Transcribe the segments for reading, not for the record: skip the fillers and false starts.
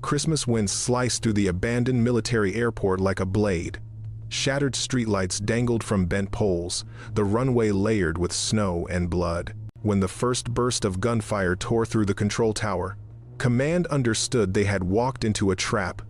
Christmas winds sliced through the abandoned military airport like a blade. Shattered streetlights dangled from bent poles, the runway layered with snow and blood. When the first burst of gunfire tore through the control tower, command understood they had walked into a trap.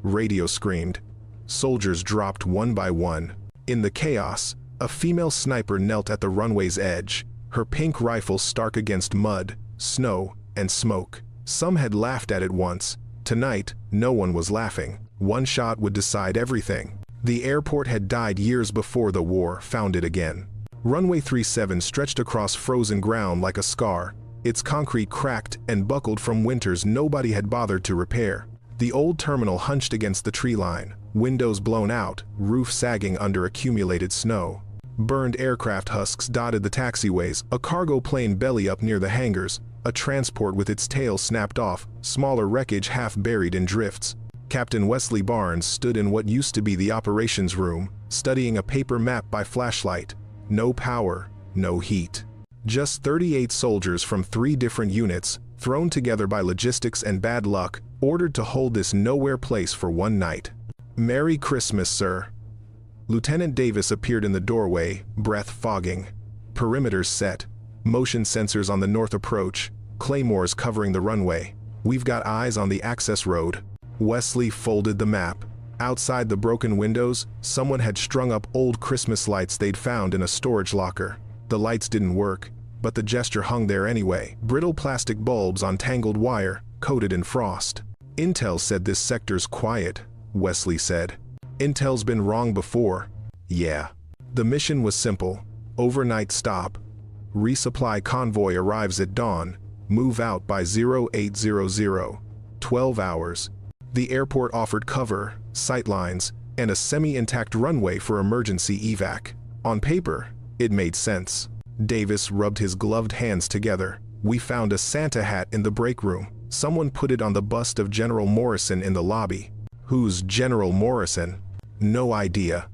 Radio screamed. Soldiers dropped one by one. In the chaos, a female sniper knelt at the runway's edge, her pink rifle stark against mud, snow, and smoke. Some had laughed at it once. Tonight, no one was laughing. One shot would decide everything. The airport had died years before the war found it again. Runway 37 stretched across frozen ground like a scar. Its concrete cracked and buckled from winters nobody had bothered to repair. The old terminal hunched against the tree line, windows blown out, roof sagging under accumulated snow. Burned aircraft husks dotted the taxiways, a cargo plane belly up near the hangars, a transport with its tail snapped off, smaller wreckage half buried in drifts. Captain Wesley Barnes stood in what used to be the operations room, studying a paper map by flashlight. No power, no heat. Just 38 soldiers from 3 different units, thrown together by logistics and bad luck, ordered to hold this nowhere place for one night. "Merry Christmas, sir." Lieutenant Davis appeared in the doorway, breath fogging. Perimeters set. Motion sensors on the north approach. Claymores covering the runway. "We've got eyes on the access road." Wesley folded the map. Outside the broken windows, someone had strung up old Christmas lights they'd found in a storage locker. The lights didn't work, but the gesture hung there anyway. Brittle plastic bulbs on tangled wire, coated in frost. "Intel said this sector's quiet," Wesley said. "Intel's been wrong before." "Yeah." The mission was simple. Overnight stop. Resupply convoy arrives at dawn. Move out by 0800. 12 hours. The airport offered cover, sightlines, and a semi-intact runway for emergency evac. On paper, it made sense. Davis rubbed his gloved hands together. "We found a Santa hat in the break room. Someone put it on the bust of General Morrison in the lobby." "Who's General Morrison?" "No idea.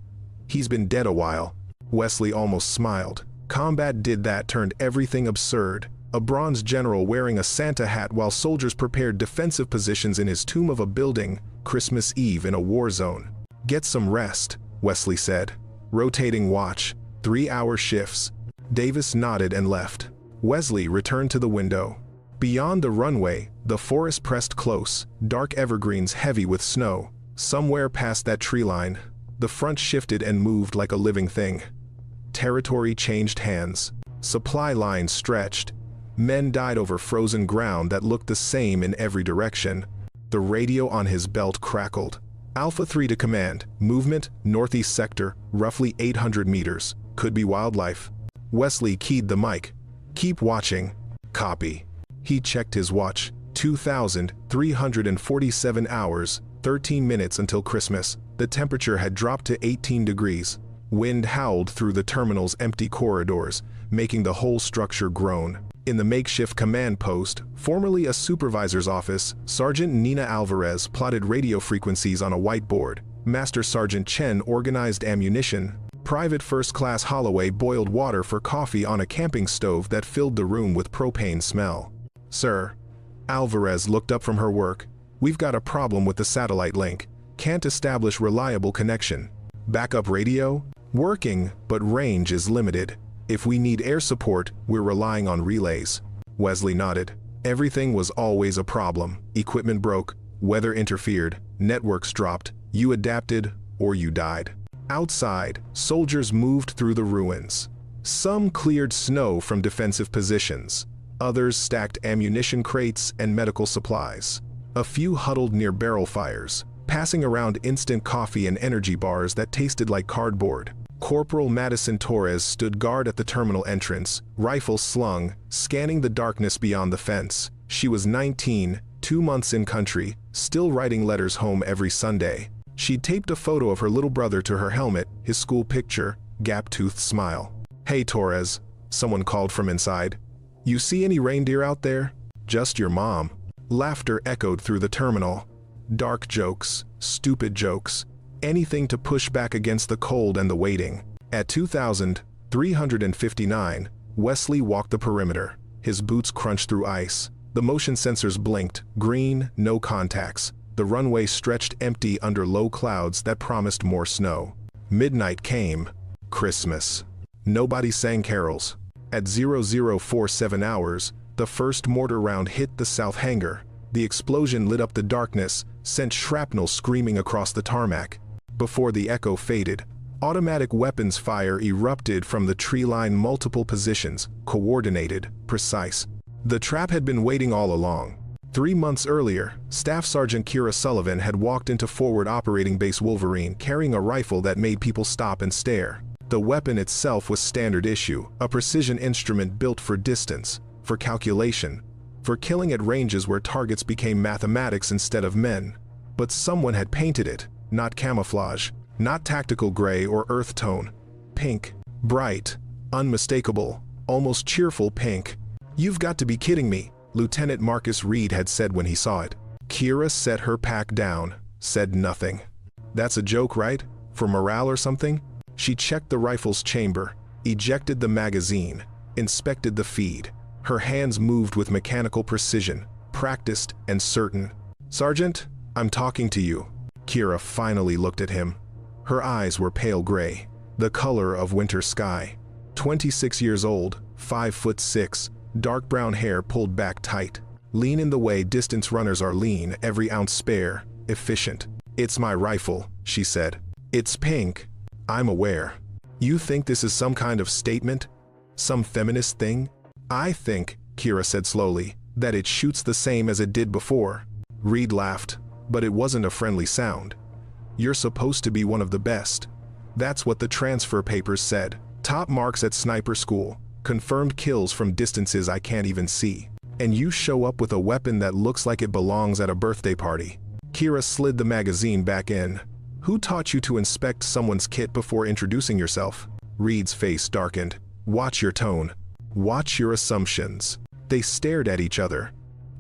He's been dead a while." Wesley almost smiled. Combat did that, turned everything absurd. A bronze general wearing a Santa hat while soldiers prepared defensive positions in his tomb of a building, Christmas Eve in a war zone. "Get some rest," Wesley said. "Rotating watch, 3-hour shifts." Davis nodded and left. Wesley returned to the window. Beyond the runway, the forest pressed close, dark evergreens heavy with snow. Somewhere past that tree line, the front shifted and moved like a living thing. Territory changed hands. Supply lines stretched. Men died over frozen ground that looked the same in every direction. The radio on his belt crackled. "Alpha 3 to command. Movement, northeast sector, roughly 800 meters. Could be wildlife." Wesley keyed the mic. "Keep watching." "Copy." He checked his watch. 2,347 hours, 13 minutes until Christmas. The temperature had dropped to 18 degrees. Wind howled through the terminal's empty corridors, making the whole structure groan. In the makeshift command post, formerly a supervisor's office, Sergeant Nina Alvarez plotted radio frequencies on a whiteboard. Master Sergeant Chen organized ammunition. Private First Class Holloway boiled water for coffee on a camping stove that filled the room with propane smell. "Sir." Alvarez looked up from her work. "We've got a problem with the satellite link. Can't establish reliable connection." "Backup radio?" "Working, but range is limited. If we need air support, we're relying on relays." Wesley nodded. Everything was always a problem. Equipment broke, weather interfered, networks dropped. You adapted, or you died. Outside, soldiers moved through the ruins. Some cleared snow from defensive positions. Others stacked ammunition crates and medical supplies. A few huddled near barrel fires, passing around instant coffee and energy bars that tasted like cardboard. Corporal Madison Torres stood guard at the terminal entrance, rifle slung, scanning the darkness beyond the fence. She was 19, 2 months in country, still writing letters home every Sunday. She'd taped a photo of her little brother to her helmet, his school picture, gap-toothed smile. "Hey Torres," someone called from inside. "You see any reindeer out there?" "Just your mom." Laughter echoed through the terminal. Dark jokes, stupid jokes. Anything to push back against the cold and the waiting. At 2,359, Wesley walked the perimeter. His boots crunched through ice. The motion sensors blinked. Green, no contacts. The runway stretched empty under low clouds that promised more snow. Midnight came. Christmas. Nobody sang carols. At 0047 hours, the first mortar round hit the south hangar. The explosion lit up the darkness, sent shrapnel screaming across the tarmac. Before the echo faded, automatic weapons fire erupted from the tree line, multiple positions, coordinated, precise. The trap had been waiting all along. 3 months earlier, Staff Sergeant Kira Sullivan had walked into Forward Operating Base Wolverine carrying a rifle that made people stop and stare. The weapon itself was standard issue, a precision instrument built for distance, for calculation, for killing at ranges where targets became mathematics instead of men. But someone had painted it, not camouflage, not tactical gray or earth tone. Pink, bright, unmistakable, almost cheerful pink. "You've got to be kidding me," Lieutenant Marcus Reed had said when he saw it. Kira set her pack down, said nothing. "That's a joke, right? For morale or something?" She checked the rifle's chamber, ejected the magazine, inspected the feed. Her hands moved with mechanical precision, practiced and certain. "Sergeant, I'm talking to you." Kira finally looked at him. Her eyes were pale gray, the color of winter sky. 26 years old, 5'6", dark brown hair pulled back tight. Lean in the way distance runners are lean, every ounce spare, efficient. "It's my rifle," she said. "It's pink. I'm aware. You think this is some kind of statement? Some feminist thing?" "I think," Kira said slowly, "that it shoots the same as it did before." Reed laughed, but it wasn't a friendly sound. "You're supposed to be one of the best. That's what the transfer papers said. Top marks at sniper school. Confirmed kills from distances I can't even see. And you show up with a weapon that looks like it belongs at a birthday party." Kira slid the magazine back in. "Who taught you to inspect someone's kit before introducing yourself?" Reed's face darkened. "Watch your tone. Watch your assumptions." They stared at each other.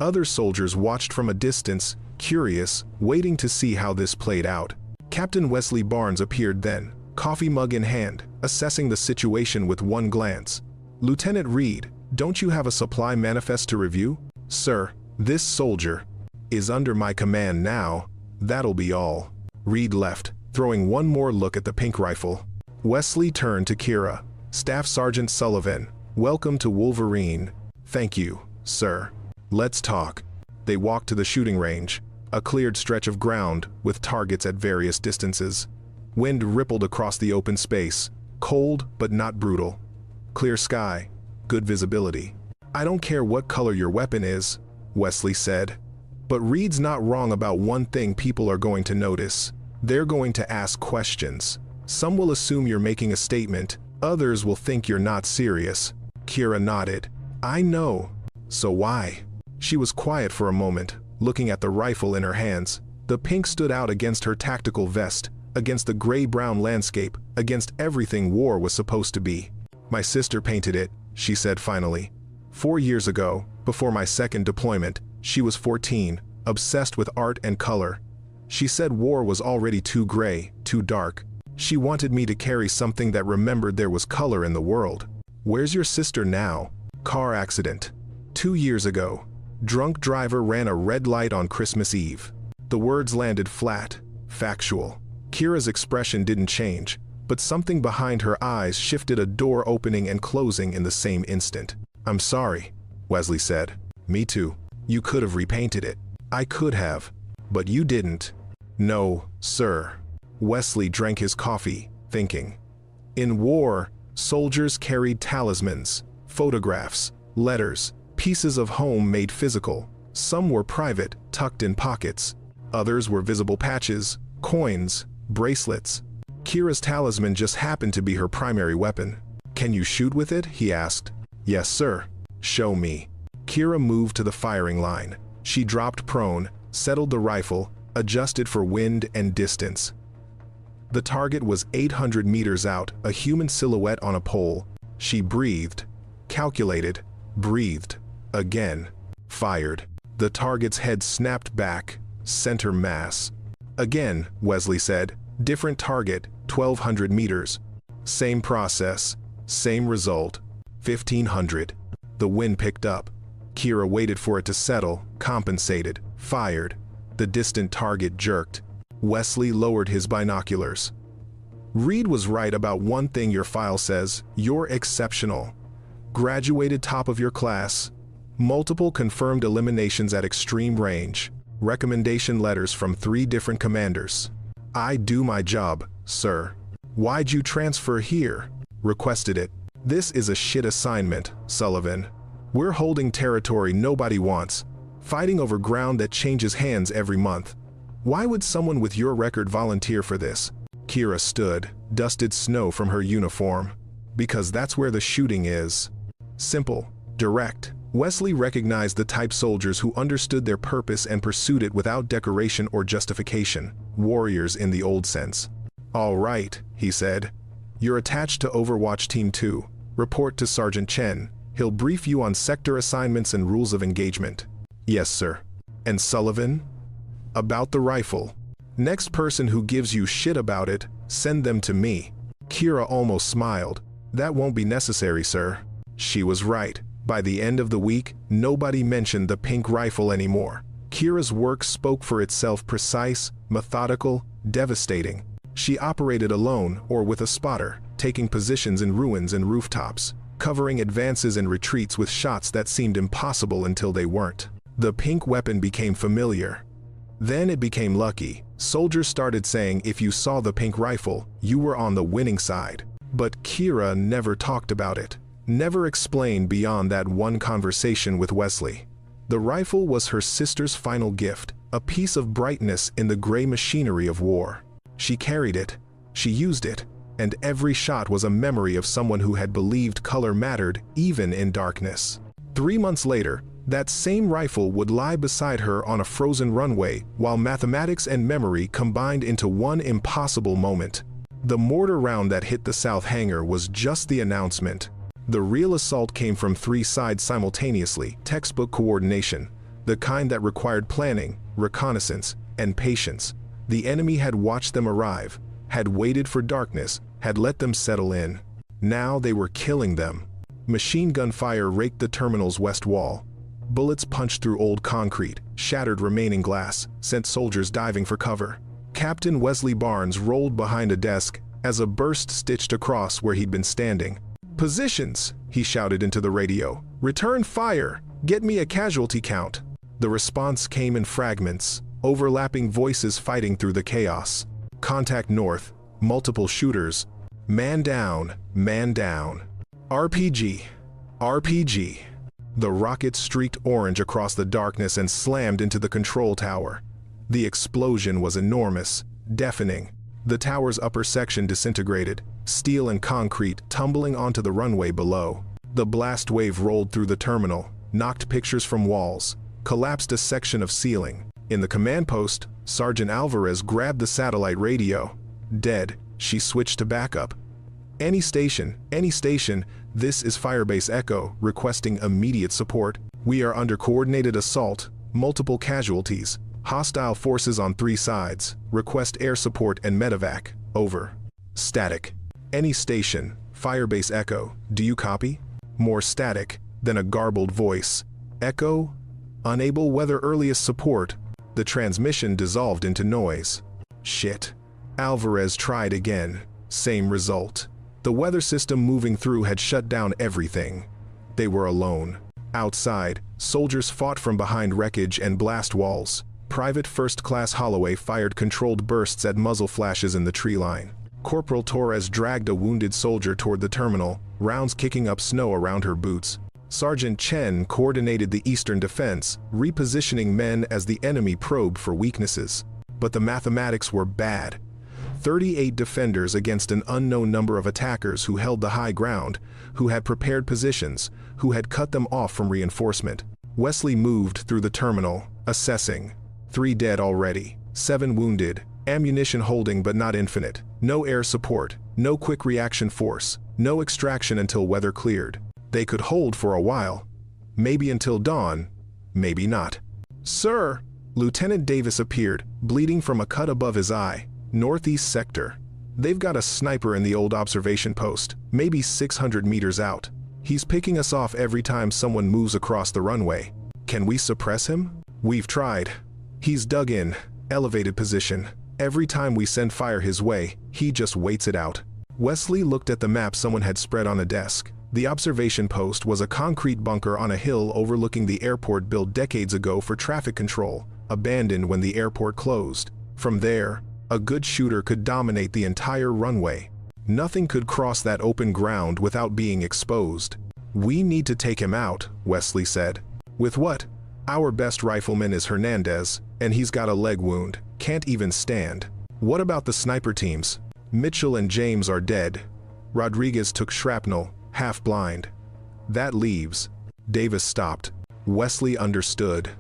Other soldiers watched from a distance, curious, waiting to see how this played out. Captain Wesley Barnes appeared then, coffee mug in hand, assessing the situation with one glance. "Lieutenant Reed, don't you have a supply manifest to review?" "Sir, this soldier is under my command now. That'll be all." Reed left, throwing one more look at the pink rifle. Wesley turned to Kira. "Staff Sergeant Sullivan, welcome to Wolverine." "Thank you, sir. Let's talk." They walked to the shooting range, a cleared stretch of ground with targets at various distances. Wind rippled across the open space, cold but not brutal. Clear sky, good visibility. "I don't care what color your weapon is," Wesley said. "But Reed's not wrong about one thing people are going to notice. They're going to ask questions. Some will assume you're making a statement, others will think you're not serious." Kira nodded. "I know. So why?" She was quiet for a moment, looking at the rifle in her hands. The pink stood out against her tactical vest, against the gray-brown landscape, against everything war was supposed to be. "My sister painted it," she said finally. 4 years ago, before my second deployment, she was 14, obsessed with art and color. She said war was already too gray, too dark. She wanted me to carry something that remembered there was color in the world. "Where's your sister now?" "Car accident. 2 years ago. Drunk driver ran a red light on Christmas Eve." The words landed flat, factual. Kira's expression didn't change, but something behind her eyes shifted, a door opening and closing in the same instant. "I'm sorry," Wesley said. "Me too. You could have repainted it." "I could have. But you didn't." "No, sir." Wesley drank his coffee, thinking. In war, soldiers carried talismans, photographs, letters, pieces of home made physical. Some were private, tucked in pockets. Others were visible patches, coins, bracelets. Kira's talisman just happened to be her primary weapon. "Can you shoot with it?" he asked. "Yes, sir." "Show me." Kira moved to the firing line. She dropped prone, settled the rifle, adjusted for wind and distance. The target was 800 meters out, a human silhouette on a pole. She breathed, calculated, breathed, again, fired. The target's head snapped back, center mass. "Again," Wesley said, "different target, 1,200 meters. Same process, same result, 1,500. The wind picked up. Kira waited for it to settle, compensated, fired. The distant target jerked. Wesley lowered his binoculars. Reed was right about one thing your file says. You're exceptional. Graduated top of your class. Multiple confirmed eliminations at extreme range. Recommendation letters from 3 different commanders. I do my job, sir. Why'd you transfer here? Requested it. This is a shit assignment, Sullivan. We're holding territory nobody wants, fighting over ground that changes hands every month. Why would someone with your record volunteer for this? Kira stood, dusted snow from her uniform. Because that's where the shooting is. Simple, direct. Wesley recognized the type soldiers who understood their purpose and pursued it without decoration or justification. Warriors in the old sense. All right, he said. You're attached to Overwatch Team 2. Report to Sergeant Chen. He'll brief you on sector assignments and rules of engagement. Yes, sir. And Sullivan? About the rifle. Next person who gives you shit about it, send them to me. Kira almost smiled. That won't be necessary, sir. She was right. By the end of the week, nobody mentioned the pink rifle anymore. Kira's work spoke for itself, precise, methodical, devastating. She operated alone or with a spotter, taking positions in ruins and rooftops, covering advances and retreats with shots that seemed impossible until they weren't. The pink weapon became familiar. Then it became lucky. Soldiers started saying if you saw the pink rifle, you were on the winning side. But Kira never talked about it. Never explained beyond that one conversation with Wesley. The rifle was her sister's final gift, a piece of brightness in the gray machinery of war. She carried it, she used it, and every shot was a memory of someone who had believed color mattered even in darkness. 3 months later, that same rifle would lie beside her on a frozen runway while mathematics and memory combined into one impossible moment. The mortar round that hit the south hangar was just the announcement. The real assault came from 3 sides simultaneously, textbook coordination, the kind that required planning, reconnaissance, and patience. The enemy had watched them arrive, had waited for darkness, had let them settle in. Now they were killing them. Machine gun fire raked the terminal's west wall. Bullets punched through old concrete, shattered remaining glass, sent soldiers diving for cover. Captain Wesley Barnes rolled behind a desk as a burst stitched across where he'd been standing. Positions, he shouted into the radio. Return fire! Get me a casualty count. The response came in fragments, overlapping voices fighting through the chaos. Contact north, multiple shooters. Man down, man down. RPG, RPG. The rocket streaked orange across the darkness and slammed into the control tower. The explosion was enormous, deafening. The tower's upper section disintegrated, steel and concrete tumbling onto the runway below. The blast wave rolled through the terminal, knocked pictures from walls, collapsed a section of ceiling. In the command post, Sergeant Alvarez grabbed the satellite radio. Dead, she switched to backup. Any station, this is Firebase Echo, requesting immediate support. We are under coordinated assault, multiple casualties. Hostile forces on 3 sides. Request air support and medevac. Over. Static. Any station, Firebase Echo, do you copy? More static, then a garbled voice. Echo? Unable weather earliest support. The transmission dissolved into noise. Shit. Alvarez tried again. Same result. The weather system moving through had shut down everything. They were alone. Outside, soldiers fought from behind wreckage and blast walls. Private First Class Holloway fired controlled bursts at muzzle flashes in the tree line. Corporal Torres dragged a wounded soldier toward the terminal, rounds kicking up snow around her boots. Sergeant Chen coordinated the eastern defense, repositioning men as the enemy probed for weaknesses. But the mathematics were bad. 38 defenders against an unknown number of attackers who held the high ground, who had prepared positions, who had cut them off from reinforcement. Wesley moved through the terminal, assessing. 3 dead already, 7 wounded, ammunition holding but not infinite, no air support, no quick reaction force, no extraction until weather cleared. They could hold for a while, maybe until dawn, maybe not. Sir, Lieutenant Davis appeared, bleeding from a cut above his eye, northeast sector. They've got a sniper in the old observation post, maybe 600 meters out. He's picking us off every time someone moves across the runway. Can we suppress him? We've tried. He's dug in, elevated position. Every time we send fire his way, he just waits it out. Wesley looked at the map someone had spread on a desk. The observation post was a concrete bunker on a hill overlooking the airport built decades ago for traffic control, abandoned when the airport closed. From there, a good shooter could dominate the entire runway. Nothing could cross that open ground without being exposed. We need to take him out, Wesley said. With what? Our best rifleman is Hernandez, and he's got a leg wound, can't even stand. What about the sniper teams? Mitchell and James are dead. Rodriguez took shrapnel, half blind. That leaves. Davis stopped. Wesley understood.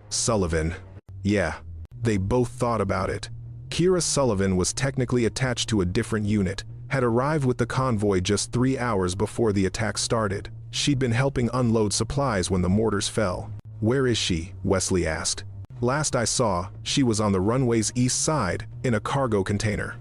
Sullivan. Yeah. They both thought about it. Kira Sullivan was technically attached to a different unit, had arrived with the convoy just 3 hours before the attack started. She'd been helping unload supplies when the mortars fell. Where is she? Wesley asked. Last I saw, she was on the runway's east side, in a cargo container.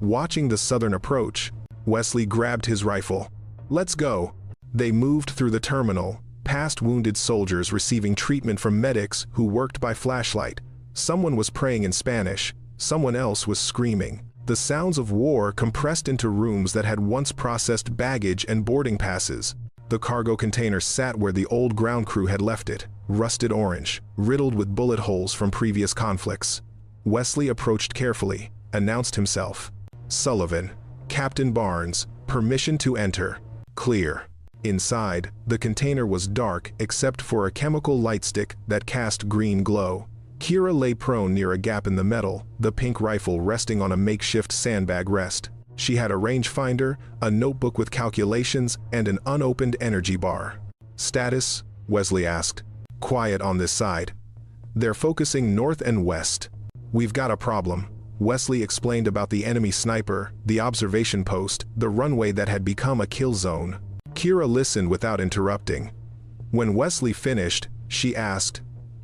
Watching the southern approach, Wesley grabbed his rifle. Let's go. They moved through the terminal, past wounded soldiers receiving treatment from medics who worked by flashlight. Someone was praying in Spanish, someone else was screaming. The sounds of war compressed into rooms that had once processed baggage and boarding passes. The cargo container sat where the old ground crew had left it, rusted orange, riddled with bullet holes from previous conflicts. Wesley approached carefully, announced himself. Sullivan. Captain Barnes. Permission to enter. Clear. Inside, the container was dark except for a chemical light stick that cast green glow. Kira lay prone near a gap in the metal, the pink rifle resting on a makeshift sandbag rest. She had a rangefinder, a notebook with calculations, and an unopened energy bar. Status? Wesley asked. Quiet on this side. They're focusing north and west. We've got a problem. Wesley explained about the enemy sniper, the observation post, the runway that had become a kill zone. Kira listened without interrupting. When Wesley finished, she asked,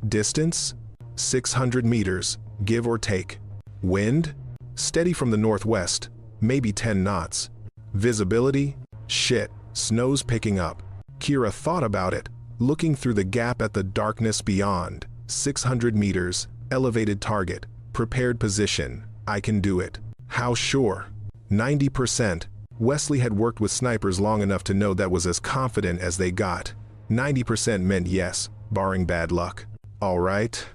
Distance? 600 meters, give or take. Wind? Steady from the northwest, maybe 10 knots. Visibility? Shit, snow's picking up. Kira thought about it, looking through the gap at the darkness beyond. 600 meters, elevated target, prepared position. I can do it. How sure? 90%. Wesley had worked with snipers long enough to know that was as confident as they got. 90% meant yes, barring bad luck. All right.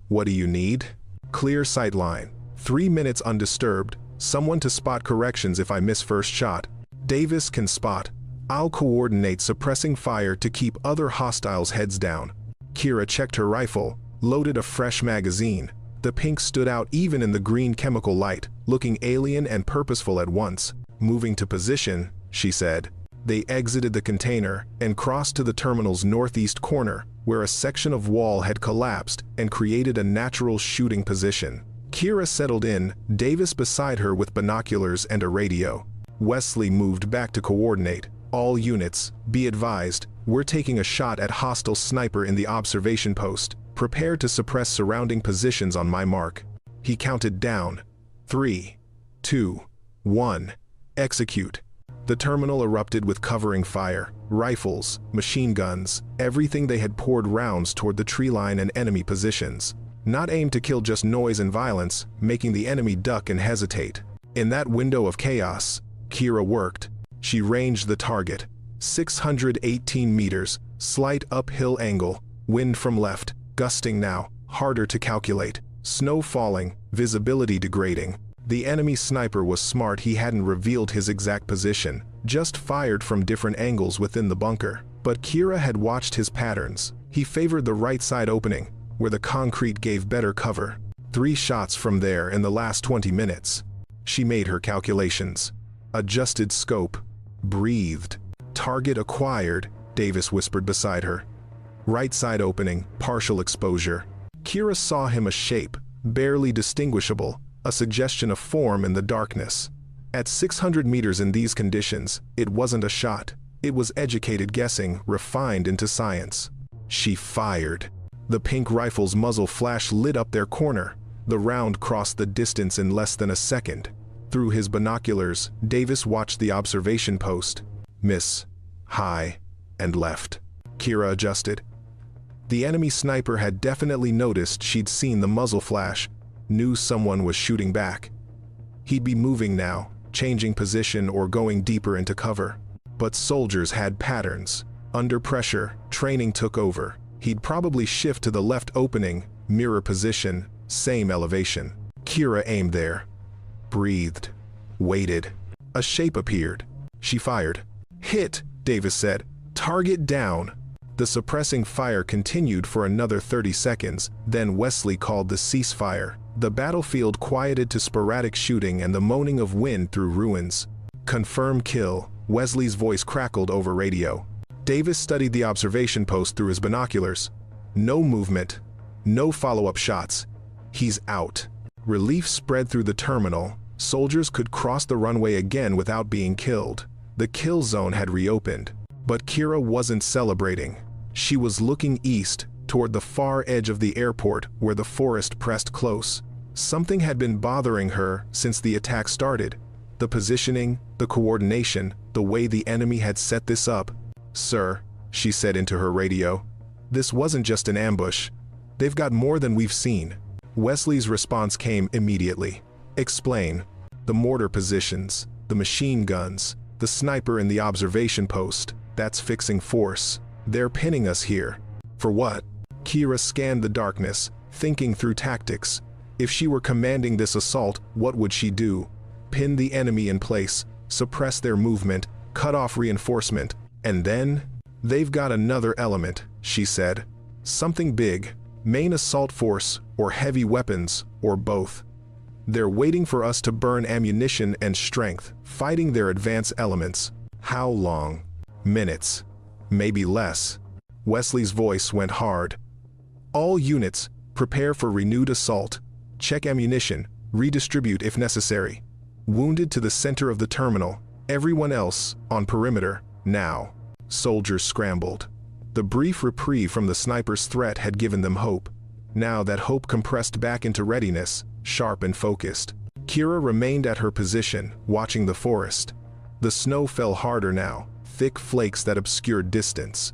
What do you need? Clear sight line. 3 minutes undisturbed. Someone to spot corrections if I miss first shot. Davis can spot. I'll coordinate suppressing fire to keep other hostiles heads down. Kira checked her rifle, loaded a fresh magazine. The pink stood out even in the green chemical light, looking alien and purposeful at once. Moving to position, she said. They exited the container and crossed to the terminal's northeast corner, where a section of wall had collapsed and created a natural shooting position. Kira settled in, Davis beside her with binoculars and a radio. Wesley moved back to coordinate. All units, be advised, we're taking a shot at hostile sniper in the observation post. Prepare to suppress surrounding positions on my mark. He counted down. 3, 2, 1. Execute. The terminal erupted with covering fire, rifles, machine guns, everything they had poured rounds toward the tree line and enemy positions. Not aimed to kill, just noise and violence, making the enemy duck and hesitate. In that window of chaos, Kira worked. She ranged the target. 618 meters, slight uphill angle, wind from left, gusting now, harder to calculate. Snow falling, visibility degrading. The enemy sniper was smart, he hadn't revealed his exact position, just fired from different angles within the bunker. But Kira had watched his patterns. He favored the right side opening, where the concrete gave better cover. 3 shots from there in the last 20 minutes. She made her calculations. Adjusted scope. Breathed. Target acquired, Davis whispered beside her. Right side opening, partial exposure. Kira saw him, a shape, barely distinguishable, a suggestion of form in the darkness. At 600 meters in these conditions, it wasn't a shot. It was educated guessing, refined into science. She fired. The pink rifle's muzzle flash lit up their corner. The round crossed the distance in less than a second. Through his binoculars, Davis watched the observation post. Miss. High. And left. Kira adjusted. The enemy sniper had definitely noticed she'd seen the muzzle flash, knew someone was shooting back. He'd be moving now, changing position or going deeper into cover. But soldiers had patterns. Under pressure, training took over. He'd probably shift to the left opening, mirror position, same elevation. Kira aimed there. Breathed. Waited. A shape appeared. She fired. "Hit," Davis said. "Target down." The suppressing fire continued for another 30 seconds, then Wesley called the ceasefire. The battlefield quieted to sporadic shooting and the moaning of wind through ruins. "Confirm kill," Wesley's voice crackled over radio. Davis studied the observation post through his binoculars. No movement. No follow-up shots. He's out. Relief spread through the terminal. Soldiers could cross the runway again without being killed. The kill zone had reopened. But Kira wasn't celebrating. She was looking east, toward the far edge of the airport where the forest pressed close. Something had been bothering her since the attack started. The positioning, the coordination, the way the enemy had set this up. "Sir," she said into her radio, "this wasn't just an ambush. They've got more than we've seen." Wesley's response came immediately. "Explain." "The mortar positions, the machine guns, the sniper in the observation post, that's fixing force. They're pinning us here." "For what?" Kira scanned the darkness, thinking through tactics. If she were commanding this assault, what would she do? Pin the enemy in place, suppress their movement, cut off reinforcement, and then? "They've got another element," she said. "Something big. Main assault force, or heavy weapons, or both. They're waiting for us to burn ammunition and strength, fighting their advance elements." "How long?" "Minutes. Maybe less." Wesley's voice went hard. "All units, prepare for renewed assault. Check ammunition, redistribute if necessary. Wounded to the center of the terminal. Everyone else, on perimeter, now." Soldiers scrambled. The brief reprieve from the sniper's threat had given them hope. Now that hope compressed back into readiness, sharp and focused. Kira remained at her position, watching the forest. The snow fell harder now, thick flakes that obscured distance.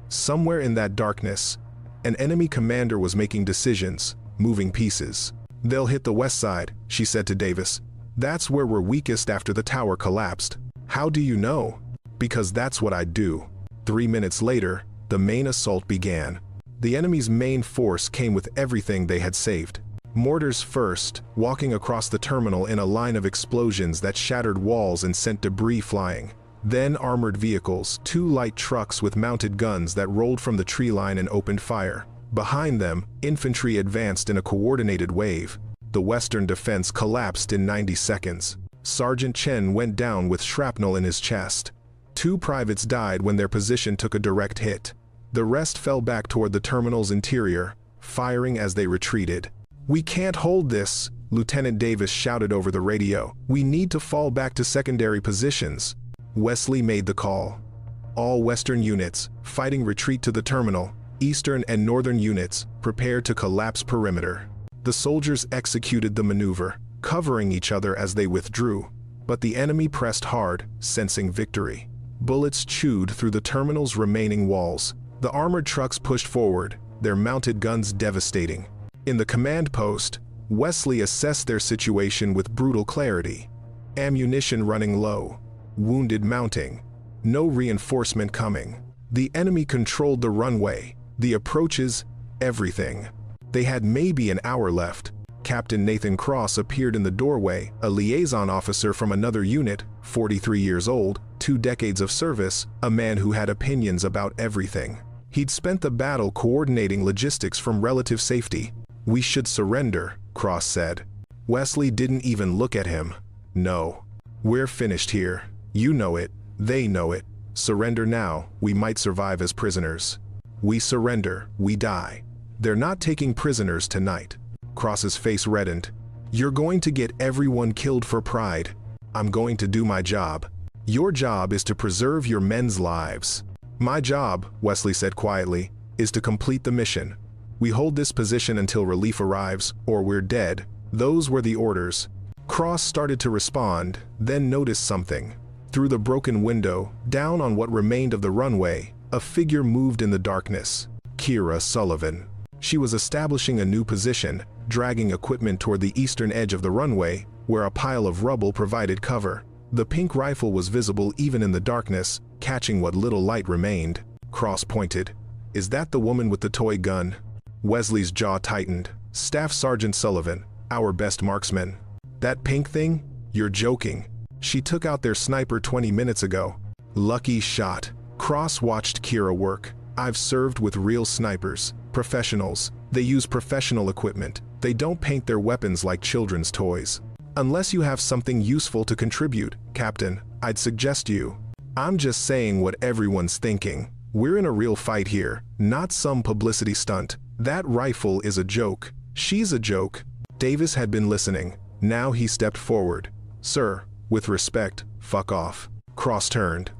Somewhere in that darkness, an enemy commander was making decisions, moving pieces. "They'll hit the west side," she said to Davis. "That's where we're weakest after the tower collapsed." "How do you know?" "Because that's what I do." 3 minutes later, the main assault began. The enemy's main force came with everything they had saved. Mortars first, walking across the terminal in a line of explosions that shattered walls and sent debris flying. Then armored vehicles, 2 light trucks with mounted guns that rolled from the tree line and opened fire. Behind them, infantry advanced in a coordinated wave. The western defense collapsed in 90 seconds. Sergeant Chen went down with shrapnel in his chest. 2 privates died when their position took a direct hit. The rest fell back toward the terminal's interior, firing as they retreated. "We can't hold this," Lieutenant Davis shouted over the radio. "We need to fall back to secondary positions." Wesley made the call. "All western units, fighting retreat to the terminal. Eastern and northern units, prepare to collapse perimeter." The soldiers executed the maneuver, covering each other as they withdrew. But the enemy pressed hard, sensing victory. Bullets chewed through the terminal's remaining walls. The armored trucks pushed forward, their mounted guns devastating. In the command post, Wesley assessed their situation with brutal clarity. Ammunition running low. Wounded mounting. No reinforcement coming. The enemy controlled the runway, the approaches, everything. They had maybe an hour left. Captain Nathan Cross appeared in the doorway, a liaison officer from another unit, 43 years old, 2 decades of service, a man who had opinions about everything. He'd spent the battle coordinating logistics from relative safety. "We should surrender," Cross said. Wesley didn't even look at him. "No. We're finished here. You know it. They know it. Surrender now, we might survive as prisoners. We surrender, we die. They're not taking prisoners tonight." Cross's face reddened. "You're going to get everyone killed for pride. I'm going to do my job. Your job is to preserve your men's lives." "My job," Wesley said quietly, "is to complete the mission. We hold this position until relief arrives, or we're dead." Those were the orders. Cross started to respond, then noticed something. Through the broken window, down on what remained of the runway, a figure moved in the darkness. Kira Sullivan. She was establishing a new position, dragging equipment toward the eastern edge of the runway, where a pile of rubble provided cover. The pink rifle was visible even in the darkness, catching what little light remained. Cross pointed. "Is that the woman with the toy gun?" Wesley's jaw tightened. "Staff Sergeant Sullivan, our best marksman." "That pink thing? You're joking. She took out their sniper 20 minutes ago." Lucky shot. Cross watched Kira work. "I've served with real snipers. Professionals. They use professional equipment. They don't paint their weapons like children's toys. Unless you have something useful to contribute, Captain, I'd suggest you." "I'm just saying what everyone's thinking. We're in a real fight here, not some publicity stunt. That rifle is a joke. She's a joke." Davis had been listening. Now he stepped forward. "Sir, with respect, fuck off." Cross turned.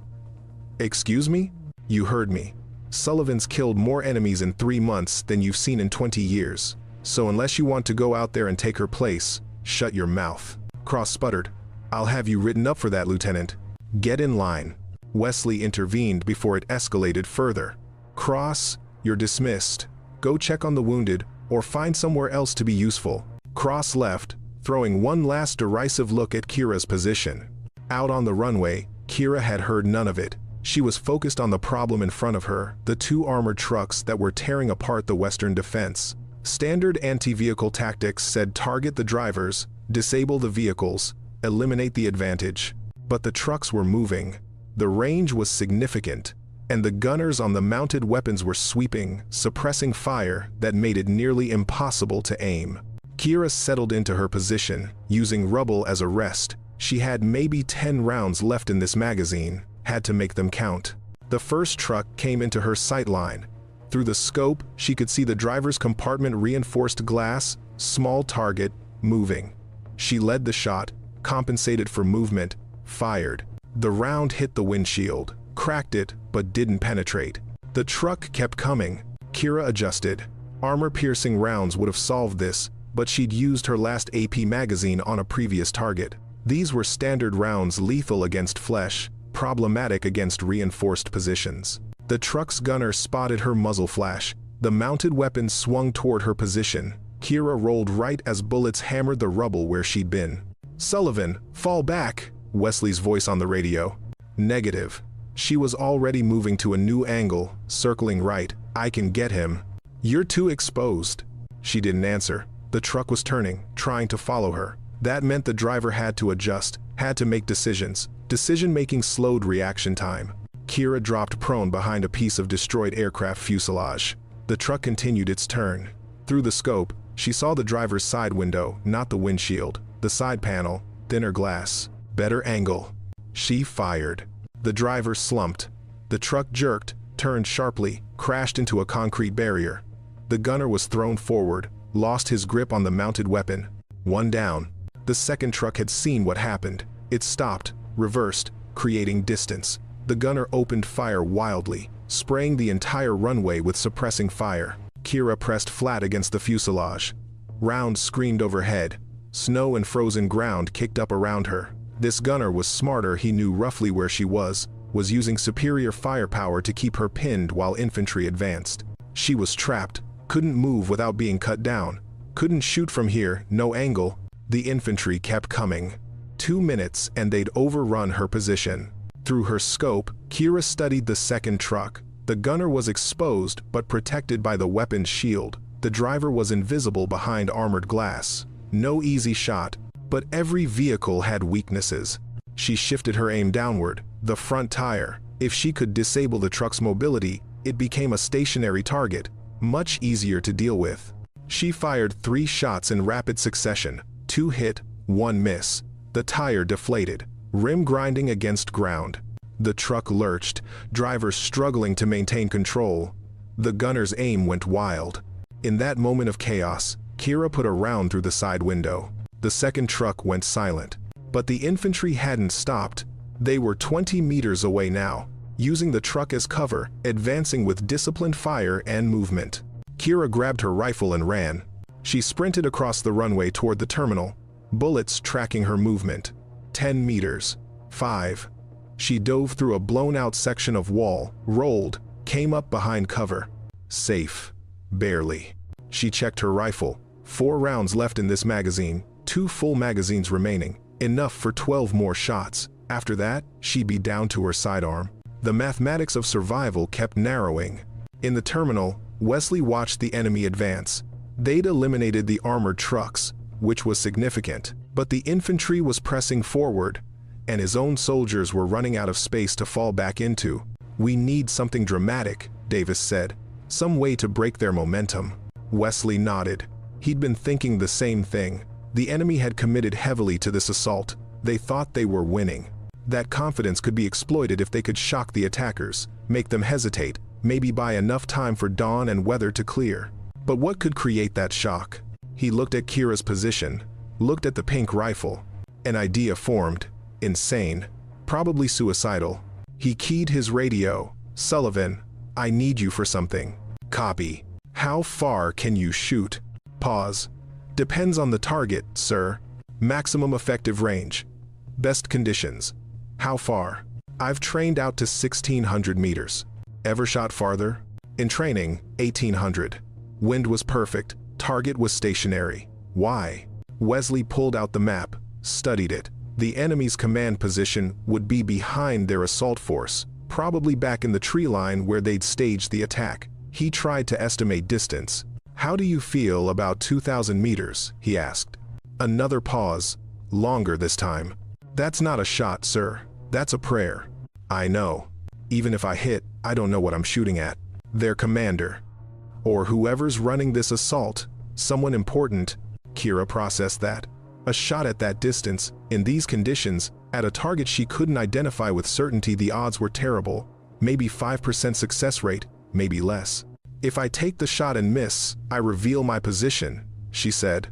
"Excuse me? You heard me. Sullivan's killed more enemies in 3 months than you've seen in 20 years. So unless you want to go out there and take her place, shut your mouth." Cross sputtered. "I'll have you written up for that, Lieutenant." "Get in line." Wesley intervened before it escalated further. "Cross, you're dismissed. Go check on the wounded, or find somewhere else to be useful." Cross left, throwing one last derisive look at Kira's position. Out on the runway, Kira had heard none of it. She was focused on the problem in front of her, the 2 armored trucks that were tearing apart the Western defense. Standard anti-vehicle tactics said target the drivers, disable the vehicles, eliminate the advantage. But the trucks were moving. The range was significant, and the gunners on the mounted weapons were sweeping, suppressing fire that made it nearly impossible to aim. Kira settled into her position, using rubble as a rest. She had maybe 10 rounds left in this magazine, had to make them count. The first truck came into her sight line. Through the scope, she could see the driver's compartment reinforced glass, small target, moving. She led the shot, compensated for movement, fired. The round hit the windshield, cracked it, but didn't penetrate. The truck kept coming. Kira adjusted. Armor-piercing rounds would have solved this, but she'd used her last AP magazine on a previous target. These were standard rounds, lethal against flesh, problematic against reinforced positions. The truck's gunner spotted her muzzle flash. The mounted weapon swung toward her position. Kira rolled right as bullets hammered the rubble where she'd been. "Sullivan, fall back!" Wesley's voice on the radio. Negative. She was already moving to a new angle, circling right. "I can get him." "You're too exposed." She didn't answer. The truck was turning, trying to follow her. That meant the driver had to adjust, had to make decisions. Decision-making slowed reaction time. Kira dropped prone behind a piece of destroyed aircraft fuselage. The truck continued its turn. Through the scope, she saw the driver's side window, not the windshield. The side panel, thinner glass, better angle. She fired. The driver slumped. The truck jerked, turned sharply, crashed into a concrete barrier. The gunner was thrown forward, lost his grip on the mounted weapon. One down. The second truck had seen what happened. It stopped, reversed, creating distance. The gunner opened fire wildly, spraying the entire runway with suppressing fire. Kira pressed flat against the fuselage. Rounds screamed overhead. Snow and frozen ground kicked up around her. This gunner was smarter. He knew roughly where she was using superior firepower to keep her pinned while infantry advanced. She was trapped, couldn't move without being cut down. Couldn't shoot from here, no angle. The infantry kept coming. 2 minutes and they'd overrun her position. Through her scope, Kira studied the second truck. The gunner was exposed but protected by the weapon's shield. The driver was invisible behind armored glass. No easy shot, but every vehicle had weaknesses. She shifted her aim downward, the front tire. If she could disable the truck's mobility, it became a stationary target, much easier to deal with. She fired 3 shots in rapid succession. 2 hit, 1 miss. The tire deflated, rim grinding against ground. The truck lurched, driver struggling to maintain control. The gunner's aim went wild. In that moment of chaos, Kira put a round through the side window. The second truck went silent. But the infantry hadn't stopped. They were 20 meters away now, using the truck as cover, advancing with disciplined fire and movement. Kira grabbed her rifle and ran. She sprinted across the runway toward the terminal, bullets tracking her movement. 10 meters. 5. She dove through a blown-out section of wall, rolled, came up behind cover. Safe. Barely. She checked her rifle. 4 rounds left in this magazine, 2 full magazines remaining, enough for 12 more shots. After that, she'd be down to her sidearm. The mathematics of survival kept narrowing. In the terminal, Wesley watched the enemy advance. They'd eliminated the armored trucks, which was significant, but the infantry was pressing forward, and his own soldiers were running out of space to fall back into. "We need something dramatic," Davis said. "Some way to break their momentum." Wesley nodded. He'd been thinking the same thing. The enemy had committed heavily to this assault. They thought they were winning. That confidence could be exploited if they could shock the attackers, make them hesitate, maybe buy enough time for dawn and weather to clear. But what could create that shock? He looked at Kira's position, looked at the pink rifle. An idea formed. Insane. Probably suicidal. He keyed his radio. "Sullivan, I need you for something." "Copy. How far can you shoot?" Pause. "Depends on the target, sir. Maximum effective range. Best conditions." "How far?" "I've trained out to 1,600 meters. Ever shot farther?" "In training, 1,800. Wind was perfect. Target was stationary." "Why?" Wesley pulled out the map, studied it. The enemy's command position would be behind their assault force, probably back in the tree line where they'd staged the attack. He tried to estimate distance. "How do you feel about 2,000 meters?" he asked. Another pause, longer this time. "That's not a shot, sir. That's a prayer." "I know. Even if I hit, I don't know what I'm shooting at." "Their commander. Or whoever's running this assault. Someone important." Kira processed that. A shot at that distance, in these conditions, at a target she couldn't identify with certainty. The odds were terrible. Maybe 5% success rate, maybe less. "If I take the shot and miss, I reveal my position," she said.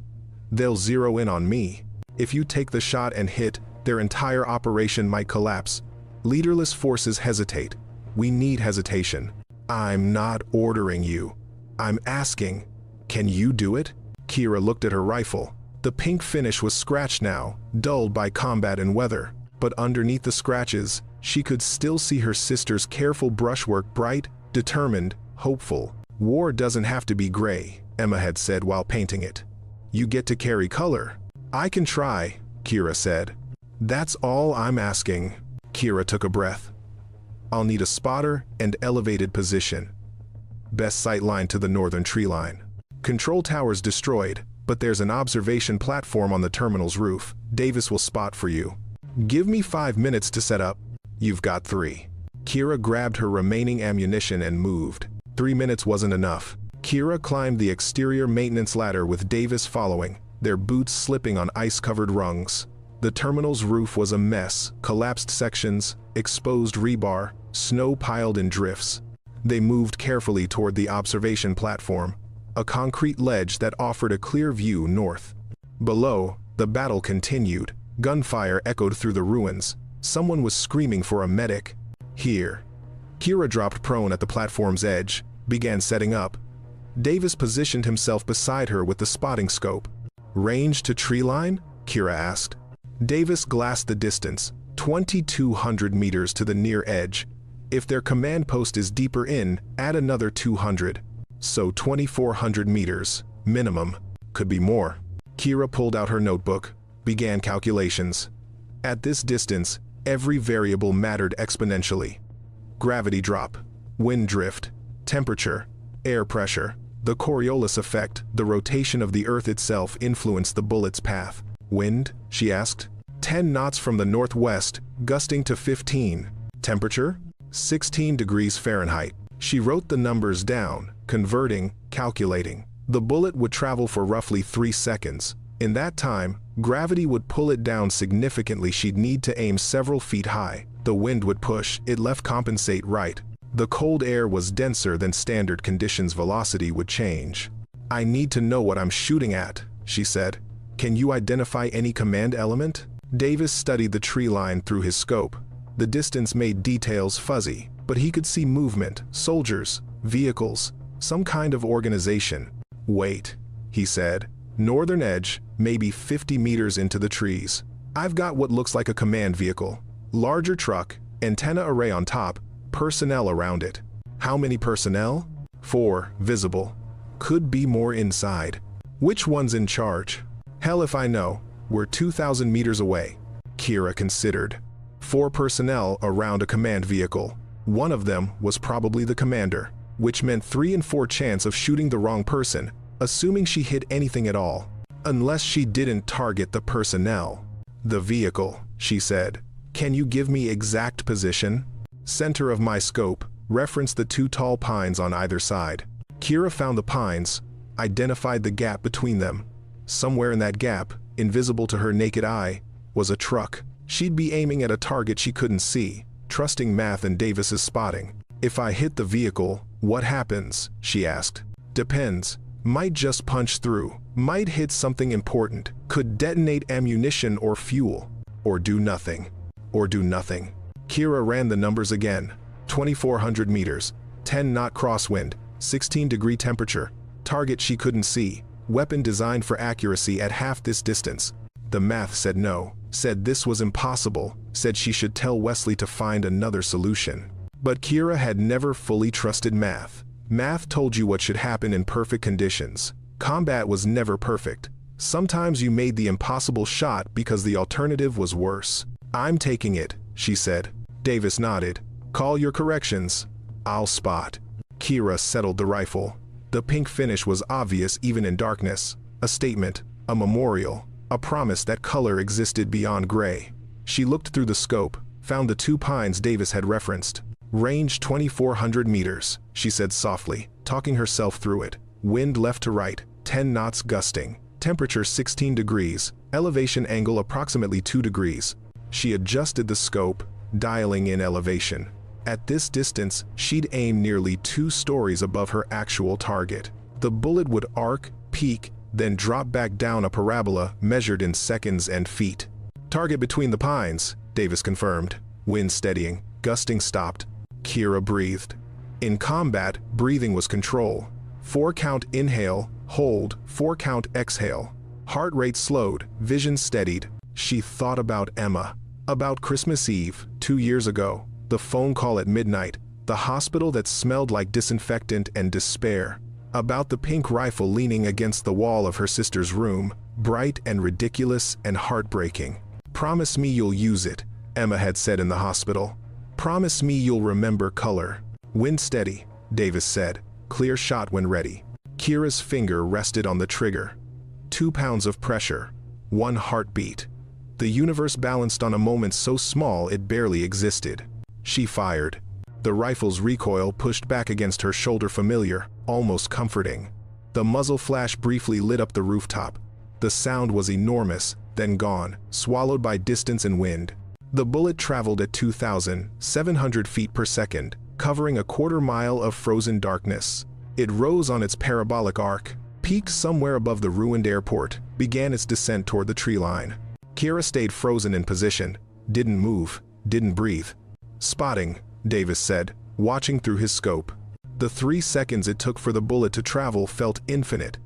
"They'll zero in on me. If you take the shot and hit, their entire operation might collapse. Leaderless forces hesitate. We need hesitation." "I'm not ordering you. I'm asking, can you do it?" Kira looked at her rifle. The pink finish was scratched now, dulled by combat and weather. But underneath the scratches, she could still see her sister's careful brushwork, bright, determined, hopeful. "War doesn't have to be gray," Emma had said while painting it. "You get to carry color." "I can try," Kira said. "That's all I'm asking." Kira took a breath. "I'll need a spotter and elevated position. Best sight line to the northern tree line. Control towers destroyed, but there's an observation platform on the terminal's roof. Davis will spot for you. Give me 5 minutes to set up." "You've got 3. Kira grabbed her remaining ammunition and moved. 3 minutes wasn't enough. Kira climbed the exterior maintenance ladder with Davis following, their boots slipping on ice-covered rungs. The terminal's roof was a mess, collapsed sections, exposed rebar, snow piled in drifts. They moved carefully toward the observation platform, a concrete ledge that offered a clear view north. Below, the battle continued. Gunfire echoed through the ruins. Someone was screaming for a medic. "Here." Kira dropped prone at the platform's edge, began setting up. Davis positioned himself beside her with the spotting scope. "Range to tree line?" Kira asked. Davis glassed the distance, 2,200 meters to the near edge. If their command post is deeper in, add another 200. So 2,400 meters, minimum. Could be more. Kira pulled out her notebook, began calculations. At this distance, every variable mattered exponentially. Gravity drop, wind drift, temperature, air pressure, the Coriolis effect, the rotation of the Earth itself influenced the bullet's path. "Wind?" she asked. 10 knots from the northwest, gusting to 15. "Temperature?" 16 degrees Fahrenheit. She wrote the numbers down, converting, calculating. The bullet would travel for roughly 3 seconds. In that time, gravity would pull it down significantly. She'd need to aim several feet high. The wind would push it left, compensate right. The cold air was denser than standard conditions. Velocity would change. "I need to know what I'm shooting at," she said. "Can you identify any command element?" Davis studied the tree line through his scope. The distance made details fuzzy, but he could see movement, soldiers, vehicles, some kind of organization. "Wait," he said. "Northern edge, maybe 50 meters into the trees. I've got what looks like a command vehicle. Larger truck, antenna array on top, personnel around it." "How many personnel?" 4, visible. Could be more inside. Which one's in charge? Hell if I know. We're 2,000 meters away. Kira considered. 4 personnel around a command vehicle. One of them was probably the commander, which meant 3 in 4 chance of shooting the wrong person, assuming she hit anything at all. Unless she didn't target the personnel. The vehicle, she said. Can you give me exact position? Center of my scope, reference the 2 tall pines on either side. Kira found the pines, identified the gap between them. Somewhere in that gap, invisible to her naked eye, was a truck. She'd be aiming at a target she couldn't see, trusting Math and Davis's spotting. If I hit the vehicle, what happens? She asked. Depends. Might just punch through. Might hit something important. Could detonate ammunition or fuel. Or do nothing. Or do nothing. Kira ran the numbers again. 2,400 meters. 10-knot crosswind. 16-degree temperature. Target she couldn't see. Weapon designed for accuracy at half this distance. The Math said no. Said this was impossible. Said she should tell Wesley to find another solution. But Kira had never fully trusted Math. Math told you what should happen in perfect conditions. Combat was never perfect. Sometimes you made the impossible shot because the alternative was worse. I'm taking it, she said. Davis nodded. Call your corrections. I'll spot. Kira settled the rifle. The pink finish was obvious even in darkness. A statement, a memorial, a promise that color existed beyond gray. She looked through the scope, found the 2 pines Davis had referenced. Range 2,400 meters, she said softly, talking herself through it. Wind left to right, 10 knots gusting. Temperature 16 degrees, elevation angle approximately 2 degrees. She adjusted the scope, dialing in elevation. At this distance, she'd aim nearly 2 stories above her actual target. The bullet would arc, peak, then drop back down a parabola measured in seconds and feet. Target between the pines, Davis confirmed. Wind steadying, gusting stopped. Kira breathed. In combat, breathing was control. 4-count inhale, hold, 4-count exhale. Heart rate slowed, vision steadied. She thought about Emma. About Christmas Eve, 2 years ago. The phone call at midnight. The hospital that smelled like disinfectant and despair. About the pink rifle leaning against the wall of her sister's room, bright and ridiculous and heartbreaking. Promise me you'll use it, Emma had said in the hospital. Promise me you'll remember color. Wind steady, Davis said. Clear shot when ready. Kira's finger rested on the trigger. 2 pounds of pressure. 1 heartbeat. The universe balanced on a moment so small it barely existed. She fired. The rifle's recoil pushed back against her shoulder, familiar, almost comforting. The muzzle flash briefly lit up the rooftop. The sound was enormous, then gone, swallowed by distance and wind. The bullet traveled at 2,700 feet per second, covering a quarter mile of frozen darkness. It rose on its parabolic arc, peaked somewhere above the ruined airport, began its descent toward the tree line. Kira stayed frozen in position, didn't move, didn't breathe. Spotting, Davis said, watching through his scope. The 3 seconds it took for the bullet to travel felt infinite.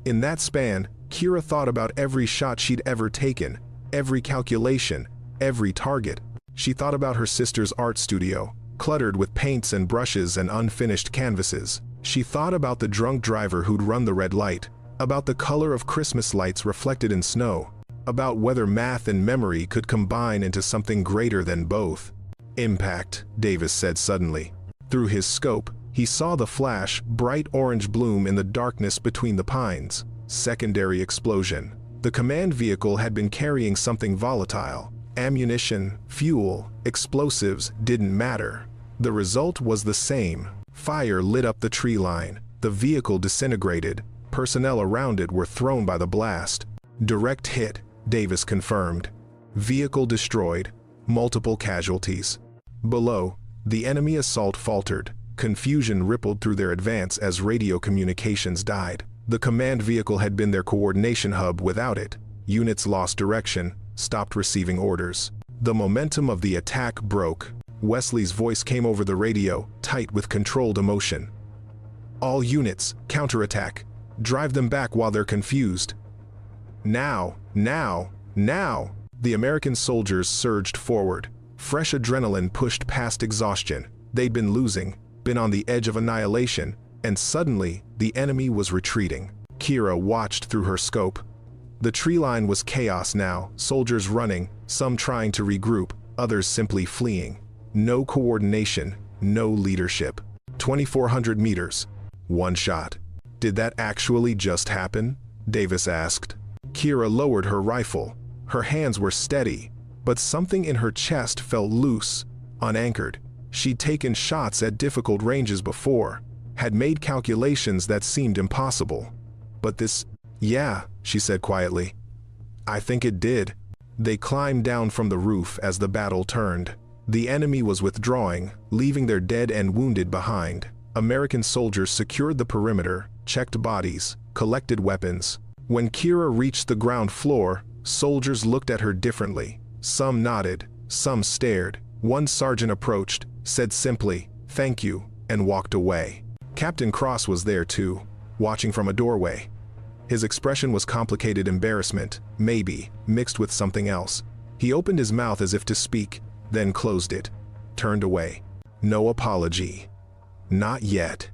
In that span, Kira thought about every shot she'd ever taken, every calculation, every target. She thought about her sister's art studio, cluttered with paints and brushes and unfinished canvases. She thought about the drunk driver who'd run the red light, about the color of Christmas lights reflected in snow, about whether math and memory could combine into something greater than both. Impact, Davis said suddenly. Through his scope, he saw the flash, bright orange bloom in the darkness between the pines. Secondary explosion. The command vehicle had been carrying something volatile. Ammunition, fuel, explosives didn't matter. The result was the same. Fire lit up the tree line. The vehicle disintegrated. Personnel around it were thrown by the blast. Direct hit, Davis confirmed. Vehicle destroyed. Multiple casualties. Below, the enemy assault faltered. Confusion rippled through their advance as radio communications died. The command vehicle had been their coordination hub. Without it, units lost direction, stopped receiving orders. The momentum of the attack broke. Wesley's voice came over the radio, tight with controlled emotion. All units, counterattack. Drive them back while they're confused. Now, now, now! The American soldiers surged forward. Fresh adrenaline pushed past exhaustion. They'd been losing, been on the edge of annihilation, and suddenly, the enemy was retreating. Kira watched through her scope. The tree line was chaos now, soldiers running, some trying to regroup, others simply fleeing. No coordination, no leadership. 2,400 meters. One shot. Did that actually just happen? Davis asked. Kira lowered her rifle. Her hands were steady, but something in her chest felt loose, unanchored. She'd taken shots at difficult ranges before, had made calculations that seemed impossible. But this, yeah, she said quietly. I think it did. They climbed down from the roof as the battle turned. The enemy was withdrawing, leaving their dead and wounded behind. American soldiers secured the perimeter, checked bodies, collected weapons. When Kira reached the ground floor, soldiers looked at her differently. Some nodded, some stared. One sergeant approached, said simply, "Thank you," and walked away. Captain Cross was there too, watching from a doorway. His expression was complicated embarrassment, maybe, mixed with something else. He opened his mouth as if to speak, then closed it, turned away. No apology. Not yet.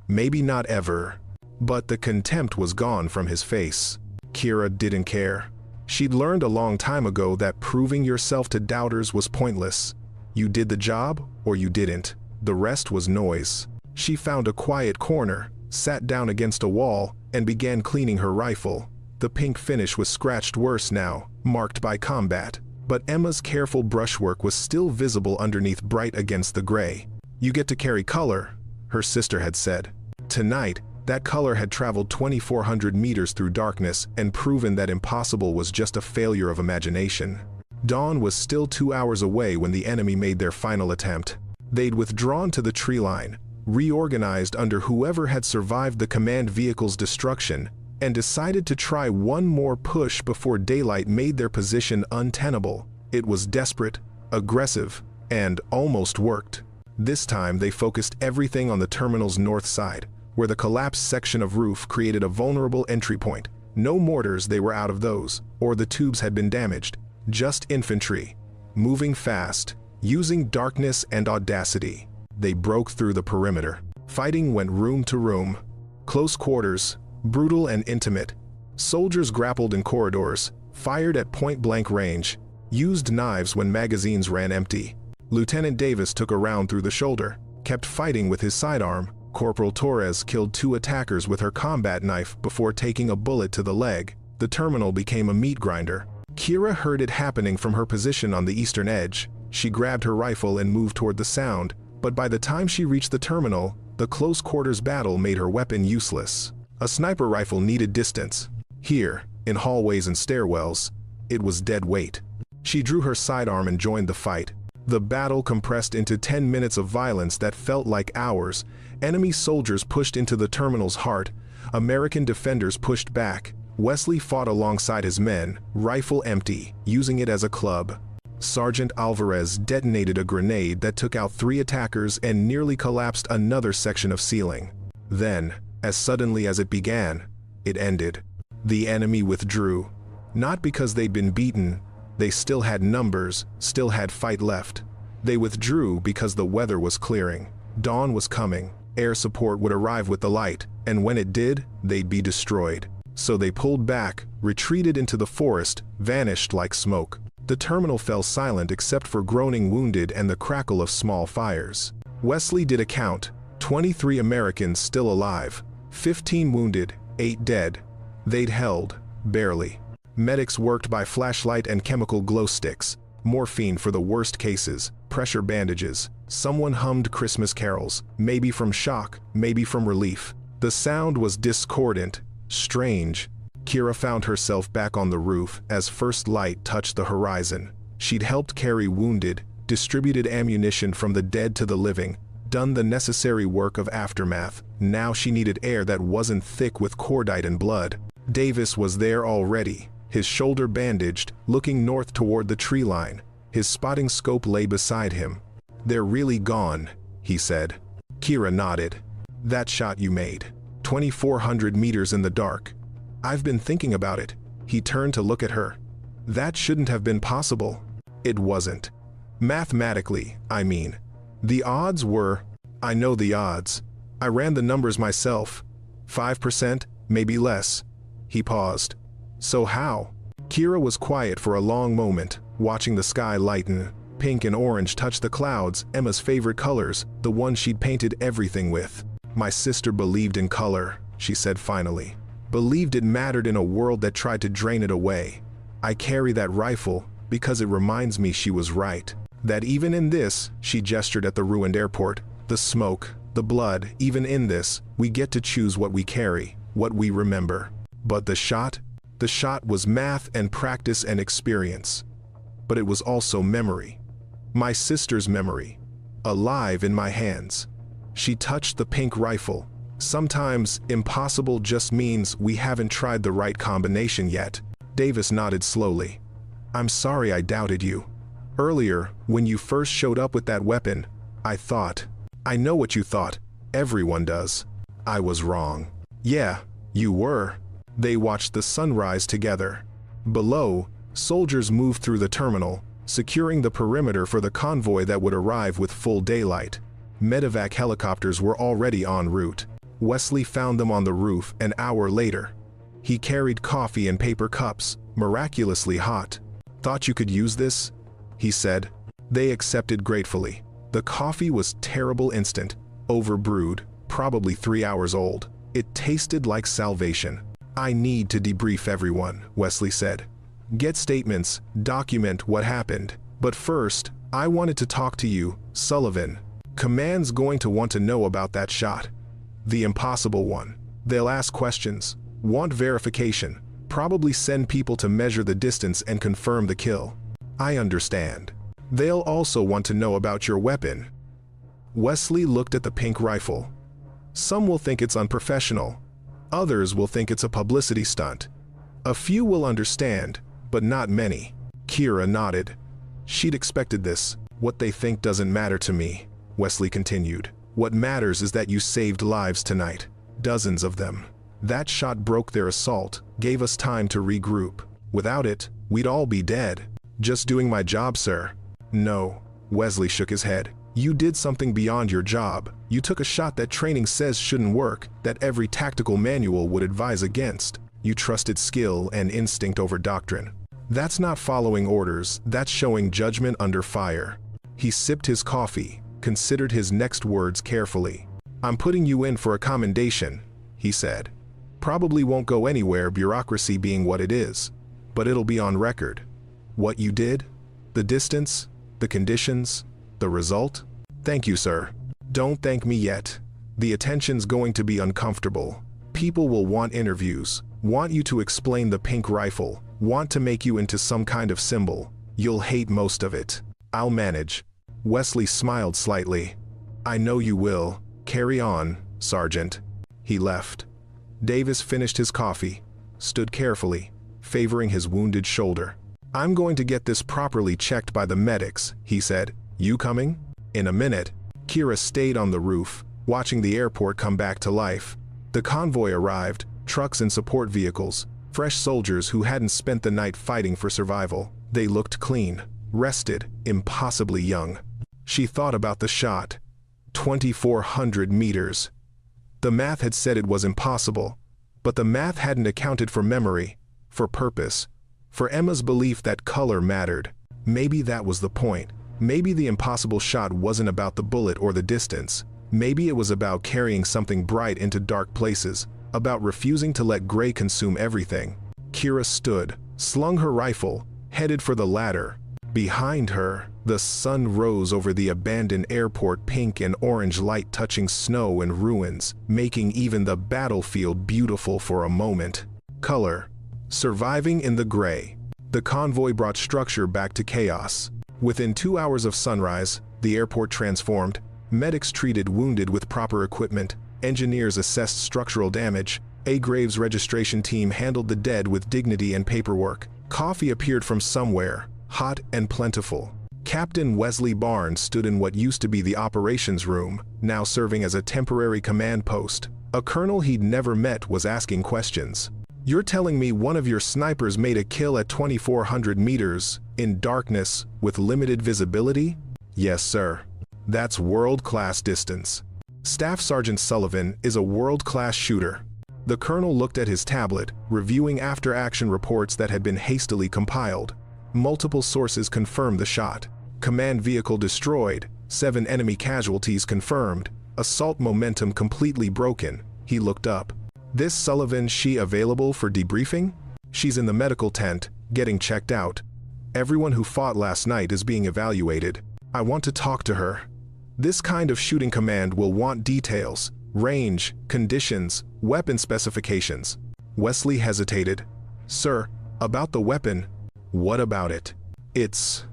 Maybe not ever. But the contempt was gone from his face. Kira didn't care. She'd learned a long time ago that proving yourself to doubters was pointless. You did the job, or you didn't. The rest was noise. She found a quiet corner, sat down against a wall, and began cleaning her rifle. The pink finish was scratched worse now, marked by combat. But Emma's careful brushwork was still visible underneath bright against the gray. You get to carry color, her sister had said. Tonight, that color had traveled 2,400 meters through darkness and proven that impossible was just a failure of imagination. Dawn was still 2 hours away when the enemy made their final attempt. They'd withdrawn to the tree line, reorganized under whoever had survived the command vehicle's destruction, and decided to try one more push before daylight made their position untenable. It was desperate, aggressive, and almost worked. This time they focused everything on the terminal's north side, where the collapsed section of roof created a vulnerable entry point. No mortars, they were out of those, or the tubes had been damaged. Just infantry, moving fast, using darkness and audacity. They broke through the perimeter. Fighting went room to room. Close quarters, brutal and intimate. Soldiers grappled in corridors, fired at point-blank range, used knives when magazines ran empty. Lieutenant Davis took a round through the shoulder, kept fighting with his sidearm. Corporal Torres killed 2 attackers with her combat knife before taking a bullet to the leg. The terminal became a meat grinder. Kira heard it happening from her position on the eastern edge. She grabbed her rifle and moved toward the sound, but by the time she reached the terminal, the close quarters battle made her weapon useless. A sniper rifle needed distance. Here, in hallways and stairwells, it was dead weight. She drew her sidearm and joined the fight. The battle compressed into 10 minutes of violence that felt like hours. Enemy soldiers pushed into the terminal's heart. American defenders pushed back. Wesley fought alongside his men, rifle empty, using it as a club. Sergeant Alvarez detonated a grenade that took out 3 attackers and nearly collapsed another section of ceiling. Then, as suddenly as it began, it ended. The enemy withdrew. Not because they'd been beaten. They still had numbers, still had fight left. They withdrew because the weather was clearing. Dawn was coming. Air support would arrive with the light, and when it did, they'd be destroyed. So they pulled back, retreated into the forest, vanished like smoke. The terminal fell silent except for groaning wounded and the crackle of small fires. Wesley did a count. 23 Americans still alive. 15 wounded, 8 dead. They'd held, barely. Medics worked by flashlight and chemical glow sticks. Morphine for the worst cases, pressure bandages. Someone hummed Christmas carols, maybe from shock, maybe from relief. The sound was discordant, strange. Kira found herself back on the roof as first light touched the horizon. She'd helped carry wounded, distributed ammunition from the dead to the living, done the necessary work of aftermath. Now she needed air that wasn't thick with cordite and blood. Davis was there already, his shoulder bandaged, looking north toward the tree line. His spotting scope lay beside him. "They're really gone," he said. Kira nodded. "That shot you made. 2,400 meters in the dark. I've been thinking about it." He turned to look at her. "That shouldn't have been possible." It wasn't. Mathematically, I mean. The odds were, I know the odds. I ran the numbers myself. 5%, maybe less. He paused. So how? Kira was quiet for a long moment, watching the sky lighten. Pink and orange touched the clouds, Emma's favorite colors, the ones she'd painted everything with. My sister believed in color, she said finally. Believed it mattered in a world that tried to drain it away. I carry that rifle because it reminds me she was right. That even in this, she gestured at the ruined airport, the smoke, the blood, even in this, we get to choose what we carry, what we remember. But the shot was math and practice and experience. But it was also memory. My sister's memory, alive in my hands. She touched the pink rifle. Sometimes impossible just means we haven't tried the right combination yet. Davis nodded slowly. I'm sorry I doubted you. Earlier, when you first showed up with that weapon, I thought. I know what you thought. Everyone does. I was wrong. Yeah, you were. They watched the sunrise together. Below, soldiers moved through the terminal, securing the perimeter for the convoy that would arrive with full daylight. Medevac helicopters were already en route. Wesley found them on the roof an hour later. He carried coffee in paper cups, miraculously hot. Thought you could use this? He said. They accepted gratefully. The coffee was terrible instant, overbrewed, probably 3 hours old. It tasted like salvation. I need to debrief everyone, Wesley said. Get statements, document what happened. But first, I wanted to talk to you, Sullivan. Command's going to want to know about that shot. The impossible one. They'll ask questions, want verification, probably send people to measure the distance and confirm the kill. I understand. They'll also want to know about your weapon. Wesley looked at the pink rifle. Some will think it's unprofessional. Others will think it's a publicity stunt. A few will understand, but not many. Kira nodded. She'd expected this. What they think doesn't matter to me, Wesley continued. What matters is that you saved lives tonight. Dozens of them. That shot broke their assault, gave us time to regroup. Without it, we'd all be dead. Just doing my job, sir. No. Wesley shook his head. You did something beyond your job. You took a shot that training says shouldn't work, that every tactical manual would advise against. You trusted skill and instinct over doctrine. That's not following orders, that's showing judgment under fire. He sipped his coffee, considered his next words carefully. I'm putting you in for a commendation, he said. Probably won't go anywhere, bureaucracy being what it is. But it'll be on record. What you did, the distance, the conditions, the result. Thank you, sir. Don't thank me yet. The attention's going to be uncomfortable. People will want interviews, want you to explain the pink rifle, want to make you into some kind of symbol. You'll hate most of it. I'll manage. Wesley smiled slightly. I know you will. Carry on, Sergeant. He left. Davis finished his coffee, stood carefully, favoring his wounded shoulder. I'm going to get this properly checked by the medics, he said. You coming? In a minute. Kira stayed on the roof, watching the airport come back to life. The convoy arrived, trucks and support vehicles, fresh soldiers who hadn't spent the night fighting for survival. They looked clean, rested, impossibly young. She thought about the shot. 2,400 meters. The math had said it was impossible, but the math hadn't accounted for memory, for purpose, for Emma's belief that color mattered. Maybe that was the point. Maybe the impossible shot wasn't about the bullet or the distance. Maybe it was about carrying something bright into dark places, about refusing to let gray consume everything. Kira stood, slung her rifle, headed for the ladder. Behind her, the sun rose over the abandoned airport, pink and orange light touching snow and ruins, making even the battlefield beautiful for a moment. Color. Surviving in the gray. The convoy brought structure back to chaos. Within 2 hours of sunrise, the airport transformed. Medics treated wounded with proper equipment. Engineers assessed structural damage. A Graves registration team handled the dead with dignity and paperwork. Coffee appeared from somewhere, hot and plentiful. Captain Wesley Barnes stood in what used to be the operations room, now serving as a temporary command post. A colonel he'd never met was asking questions. You're telling me one of your snipers made a kill at 2,400 meters, in darkness, with limited visibility? Yes, sir. That's world-class distance. Staff Sergeant Sullivan is a world-class shooter. The colonel looked at his tablet, reviewing after-action reports that had been hastily compiled. Multiple sources confirmed the shot. Command vehicle destroyed, 7 enemy casualties confirmed, assault momentum completely broken. He looked up. This Sullivan, she available for debriefing? She's in the medical tent, getting checked out. Everyone who fought last night is being evaluated. I want to talk to her. This kind of shooting command will want details, range, conditions, weapon specifications. Wesley hesitated. Sir, about the weapon. What about it? It's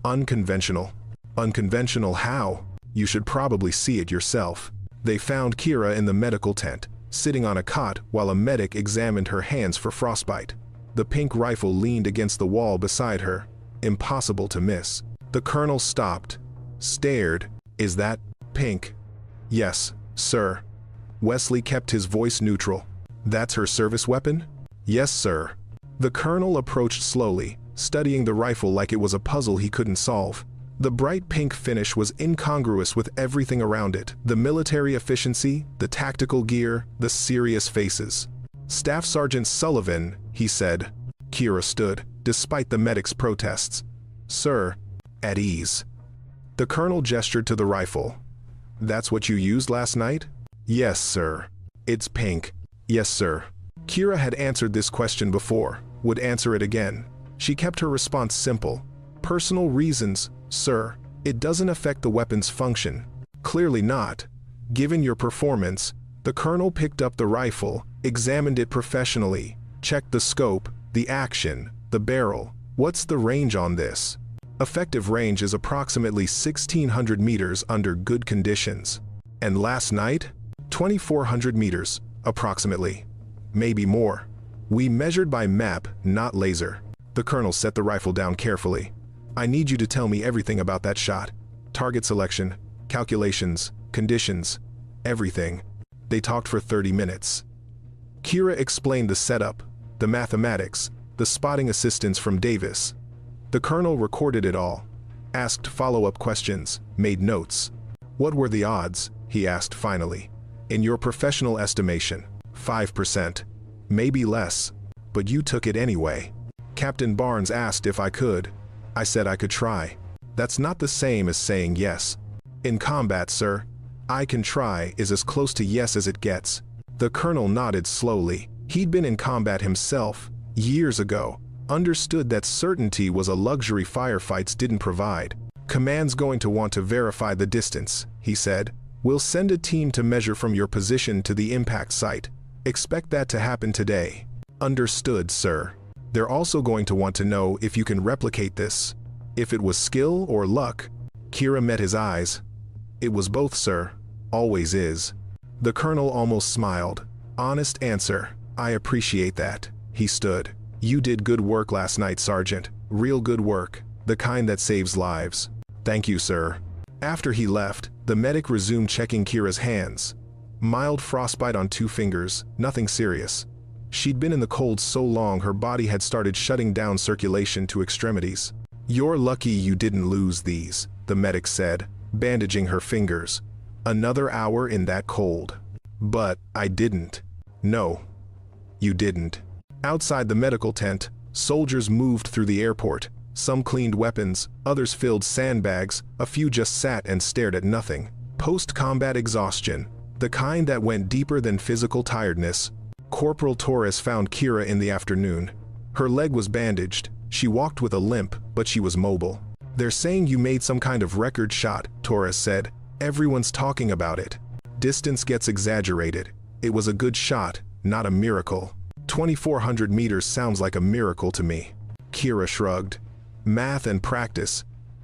unconventional. Unconventional how? You should probably see it yourself. They found Kira in the medical tent, sitting on a cot while a medic examined her hands for frostbite. The pink rifle leaned against the wall beside her. Impossible to miss. The colonel stopped, stared. Is that pink? Yes, sir. Wesley kept his voice neutral. That's her service weapon? Yes, sir. The colonel approached slowly, studying the rifle like it was a puzzle he couldn't solve. The bright pink finish was incongruous with everything around it. The military efficiency, the tactical gear, the serious faces. Staff Sergeant Sullivan, he said. Kira stood, despite the medic's protests. Sir, at ease. The colonel gestured to the rifle. That's what you used last night? Yes, sir. It's pink. Yes, sir. Kira had answered this question before, would answer it again. She kept her response simple. Personal reasons, sir. It doesn't affect the weapon's function. Clearly not. Given your performance, the colonel picked up the rifle, examined it professionally, checked the scope, the action, the barrel. What's the range on this? Effective range is approximately 1,600 meters under good conditions. And last night? 2,400 meters, approximately. Maybe more. We measured by map, not laser. The colonel set the rifle down carefully. I need you to tell me everything about that shot. Target selection, calculations, conditions, everything. They talked for 30 minutes. Kira explained the setup, the mathematics, the spotting assistance from Davis. The colonel recorded it all, asked follow-up questions, made notes. What were the odds? He asked finally. In your professional estimation, 5%. Maybe less. But you took it anyway. Captain Barnes asked if I could. I said I could try. That's not the same as saying yes. In combat, sir, I can try is as close to yes as it gets. The colonel nodded slowly. He'd been in combat himself, years ago. Understood that certainty was a luxury firefights didn't provide. Command's going to want to verify the distance, he said. We'll send a team to measure from your position to the impact site. Expect that to happen today. Understood, sir. They're also going to want to know if you can replicate this. If it was skill or luck. Kira met his eyes. It was both, sir. Always is. The colonel almost smiled. Honest answer. I appreciate that. He stood. You did good work last night, Sergeant. Real good work. The kind that saves lives. Thank you, sir. After he left, the medic resumed checking Kira's hands. Mild frostbite on 2 fingers, nothing serious. She'd been in the cold so long her body had started shutting down circulation to extremities. You're lucky you didn't lose these, the medic said, bandaging her fingers. Another hour in that cold. But I didn't. No. You didn't. Outside the medical tent, soldiers moved through the airport. Some cleaned weapons, others filled sandbags, a few just sat and stared at nothing. Post-combat exhaustion, the kind that went deeper than physical tiredness. Corporal Torres found Kira in the afternoon. Her leg was bandaged. She walked with a limp, but she was mobile. They're saying you made some kind of record shot, Torres said. Everyone's talking about it. Distance gets exaggerated. It was a good shot, not a miracle. 2,400 meters sounds like a miracle to me. Kira shrugged. Math and practice.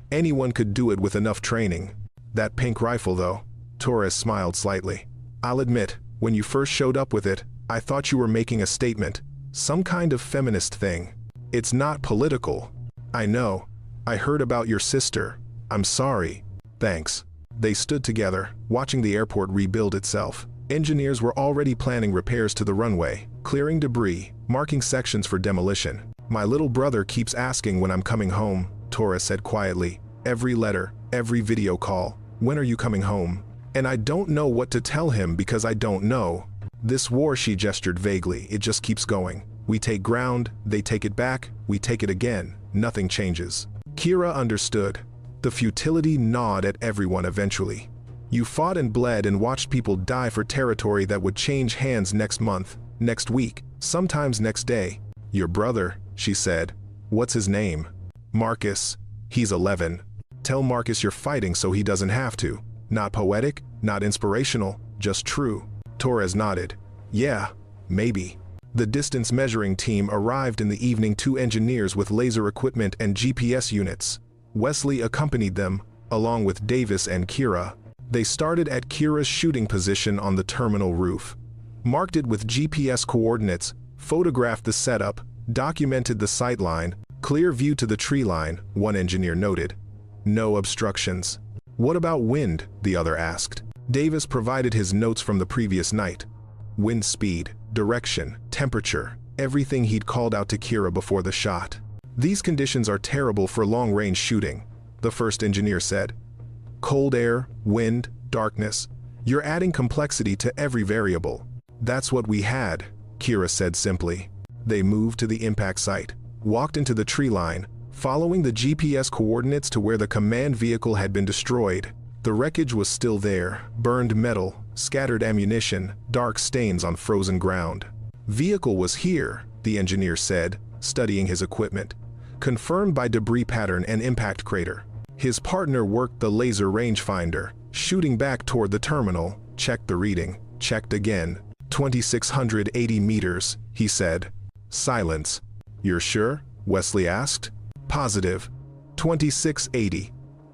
Anyone could do it with enough training. That pink rifle, though. Torres smiled slightly. I'll admit, when you first showed up with it, I thought you were making a statement. Some kind of feminist thing. It's not political. I know. I heard about your sister. I'm sorry. Thanks. They stood together, watching the airport rebuild itself. Engineers were already planning repairs to the runway, clearing debris, marking sections for demolition. My little brother keeps asking when I'm coming home, Torres said quietly. Every letter, every video call. When are you coming home? And I don't know what to tell him because I don't know. This war," she gestured vaguely, "it just keeps going. We take ground, they take it back, we take it again. Nothing changes." Kira understood. The futility gnawed at everyone eventually. You fought and bled and watched people die for territory that would change hands next month, next week, sometimes next day. "Your brother," she said. "What's his name?" "Marcus. He's 11. Tell Marcus you're fighting so he doesn't have to. Not poetic, not inspirational, just true." Torres nodded. "Yeah, maybe." The distance measuring team arrived in the evening, 2 engineers with laser equipment and GPS units. Wesley accompanied them, along with Davis and Kira. They started at Kira's shooting position on the terminal roof. Marked it with GPS coordinates, photographed the setup, documented the sightline, clear view to the tree line, one engineer noted. No obstructions. "What about wind?" the other asked. Davis provided his notes from the previous night. Wind speed, direction, temperature, everything he'd called out to Kira before the shot. "These conditions are terrible for long-range shooting," the first engineer said. "Cold air, wind, darkness. You're adding complexity to every variable." "That's what we had," Kira said simply. They moved to the impact site, walked into the tree line, following the GPS coordinates to where the command vehicle had been destroyed. The wreckage was still there, burned metal, scattered ammunition, dark stains on frozen ground. "Vehicle was here," the engineer said, studying his equipment. "Confirmed by debris pattern and impact crater." His partner worked the laser rangefinder, shooting back toward the terminal, checked the reading, checked again. 2,680 meters, he said. Silence. "You're sure?" Wesley asked. "Positive. 2680.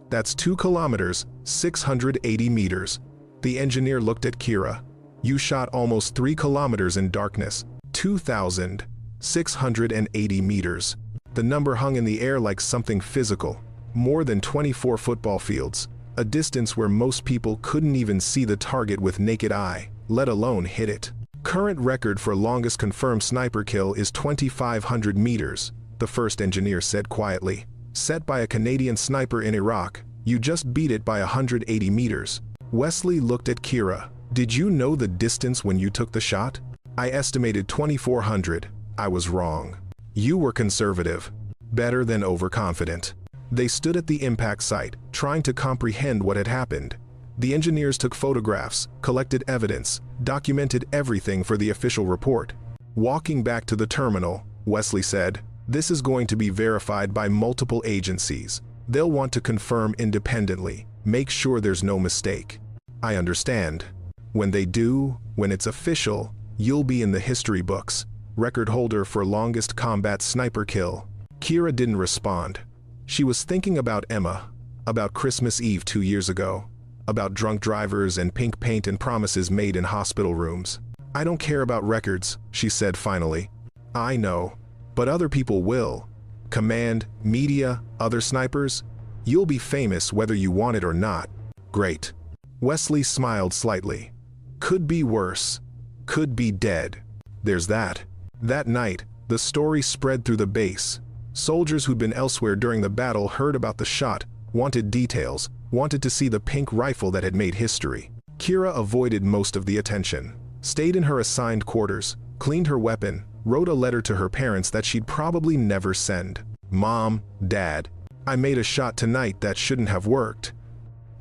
That's 2 kilometers, 680 meters. The engineer looked at Kira. "You shot almost 3 kilometers in darkness. 2,680 meters. The number hung in the air like something physical. More than 24 football fields. A distance where most people couldn't even see the target with naked eye, let alone hit it. Current record for longest confirmed sniper kill is 2,500 meters, the first engineer said quietly. Set by a Canadian sniper in Iraq. You just beat it by 180 meters. Wesley looked at Kira. "Did you know the distance when you took the shot?" "I estimated 2,400. I was wrong." "You were conservative. Better than overconfident." They stood at the impact site, trying to comprehend what had happened. The engineers took photographs, collected evidence, documented everything for the official report. Walking back to the terminal, Wesley said, "This is going to be verified by multiple agencies. They'll want to confirm independently, make sure there's no mistake." "I understand. When they do, when it's official, you'll be in the history books. Record holder for longest combat sniper kill." Kira didn't respond. She was thinking about Emma, about Christmas Eve 2 years ago, about drunk drivers and pink paint and promises made in hospital rooms. "I don't care about records," she said finally. "I know, but other people will. Command, media, other snipers. You'll be famous whether you want it or not." "Great." Wesley smiled slightly. "Could be worse. Could be dead. There's that." That night, the story spread through the base. Soldiers who'd been elsewhere during the battle heard about the shot, wanted details, wanted to see the pink rifle that had made history. Kira avoided most of the attention, stayed in her assigned quarters, cleaned her weapon, wrote a letter to her parents that she'd probably never send. "Mom, Dad, I made a shot tonight that shouldn't have worked.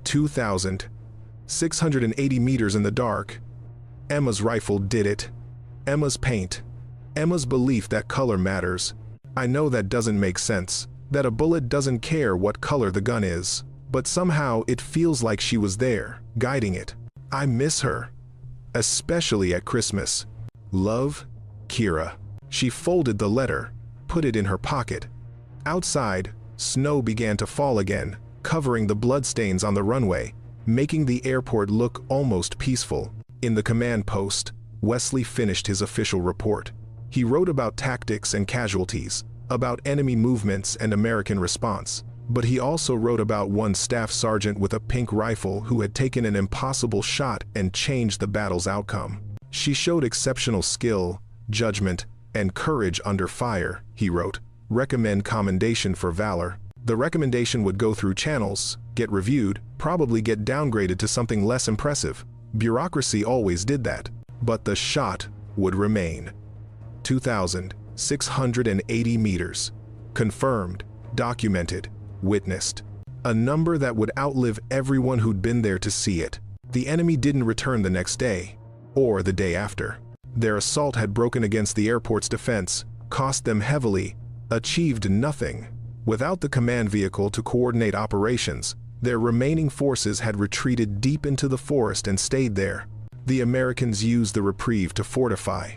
2,680 meters in the dark. Emma's rifle did it. Emma's paint. Emma's belief that color matters. I know that doesn't make sense, that a bullet doesn't care what color the gun is, but somehow it feels like she was there, guiding it. I miss her. Especially at Christmas. Love, Kira." She folded the letter, put it in her pocket. Outside, snow began to fall again, covering the bloodstains on the runway, making the airport look almost peaceful. In the command post, Wesley finished his official report. He wrote about tactics and casualties, about enemy movements and American response. But he also wrote about one staff sergeant with a pink rifle who had taken an impossible shot and changed the battle's outcome. "She showed exceptional skill, judgment, and courage under fire," he wrote. "Recommend commendation for valor." The recommendation would go through channels, get reviewed, probably get downgraded to something less impressive. Bureaucracy always did that. But the shot would remain. 2,680 meters. Confirmed, documented, witnessed. A number that would outlive everyone who'd been there to see it. The enemy didn't return the next day, or the day after. Their assault had broken against the airport's defense, cost them heavily, achieved nothing. Without the command vehicle to coordinate operations, their remaining forces had retreated deep into the forest and stayed there. The Americans used the reprieve to fortify.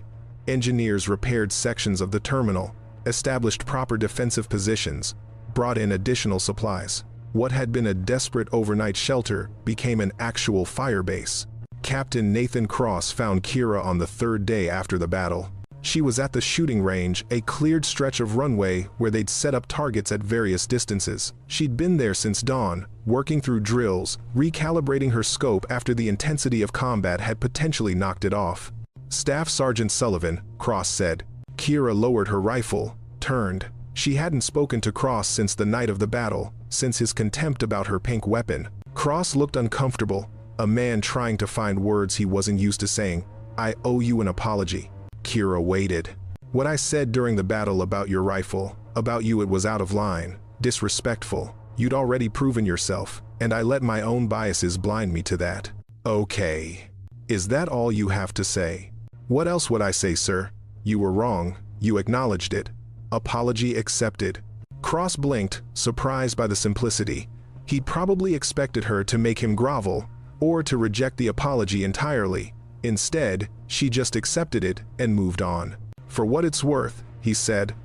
Engineers repaired sections of the terminal, established proper defensive positions, brought in additional supplies. What had been a desperate overnight shelter became an actual fire base. Captain Nathan Cross found Kira on the third day after the battle. She was at the shooting range, a cleared stretch of runway where they'd set up targets at various distances. She'd been there since dawn, working through drills, recalibrating her scope after the intensity of combat had potentially knocked it off. Staff Sergeant Sullivan, Cross said. Kira lowered her rifle, turned. She hadn't spoken to Cross since the night of the battle, since his contempt about her pink weapon. Cross looked uncomfortable, a man trying to find words he wasn't used to saying. I owe you an apology. Kira waited. What I said during the battle about your rifle, about you, it was out of line, disrespectful. You'd already proven yourself, and I let my own biases blind me to that. Okay. Is that all you have to say? What else would I say, sir? You were wrong. You acknowledged it. Apology accepted. Cross blinked, surprised by the simplicity. He'd probably expected her to make him grovel, or to reject the apology entirely. Instead, she just accepted it and moved on. For what it's worth, he said,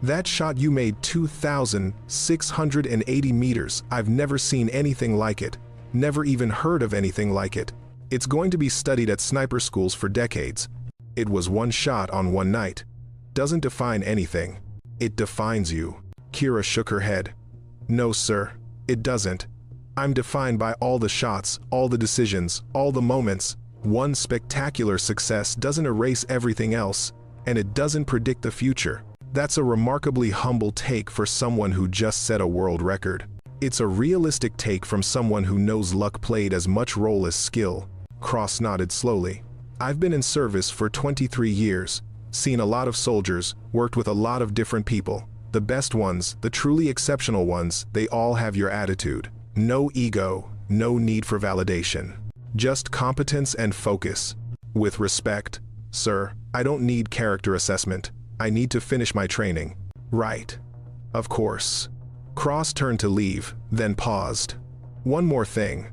that shot you made 2,680 meters. I've never seen anything like it. Never even heard of anything like it. It's going to be studied at sniper schools for decades. It was one shot on one night. Doesn't define anything. It defines you. Kira shook her head. No, sir, it doesn't. I'm defined by all the shots, all the decisions, all the moments. One spectacular success doesn't erase everything else, and it doesn't predict the future. That's a remarkably humble take for someone who just set a world record. It's a realistic take from someone who knows luck played as much role as skill. Cross nodded slowly. I've been in service for 23 years, seen a lot of soldiers, worked with a lot of different people. The best ones, the truly exceptional ones, they all have your attitude. No ego, no need for validation. Just competence and focus. With respect, sir, I don't need character assessment. I need to finish my training. Right. Of course. Cross turned to leave, then paused. One more thing.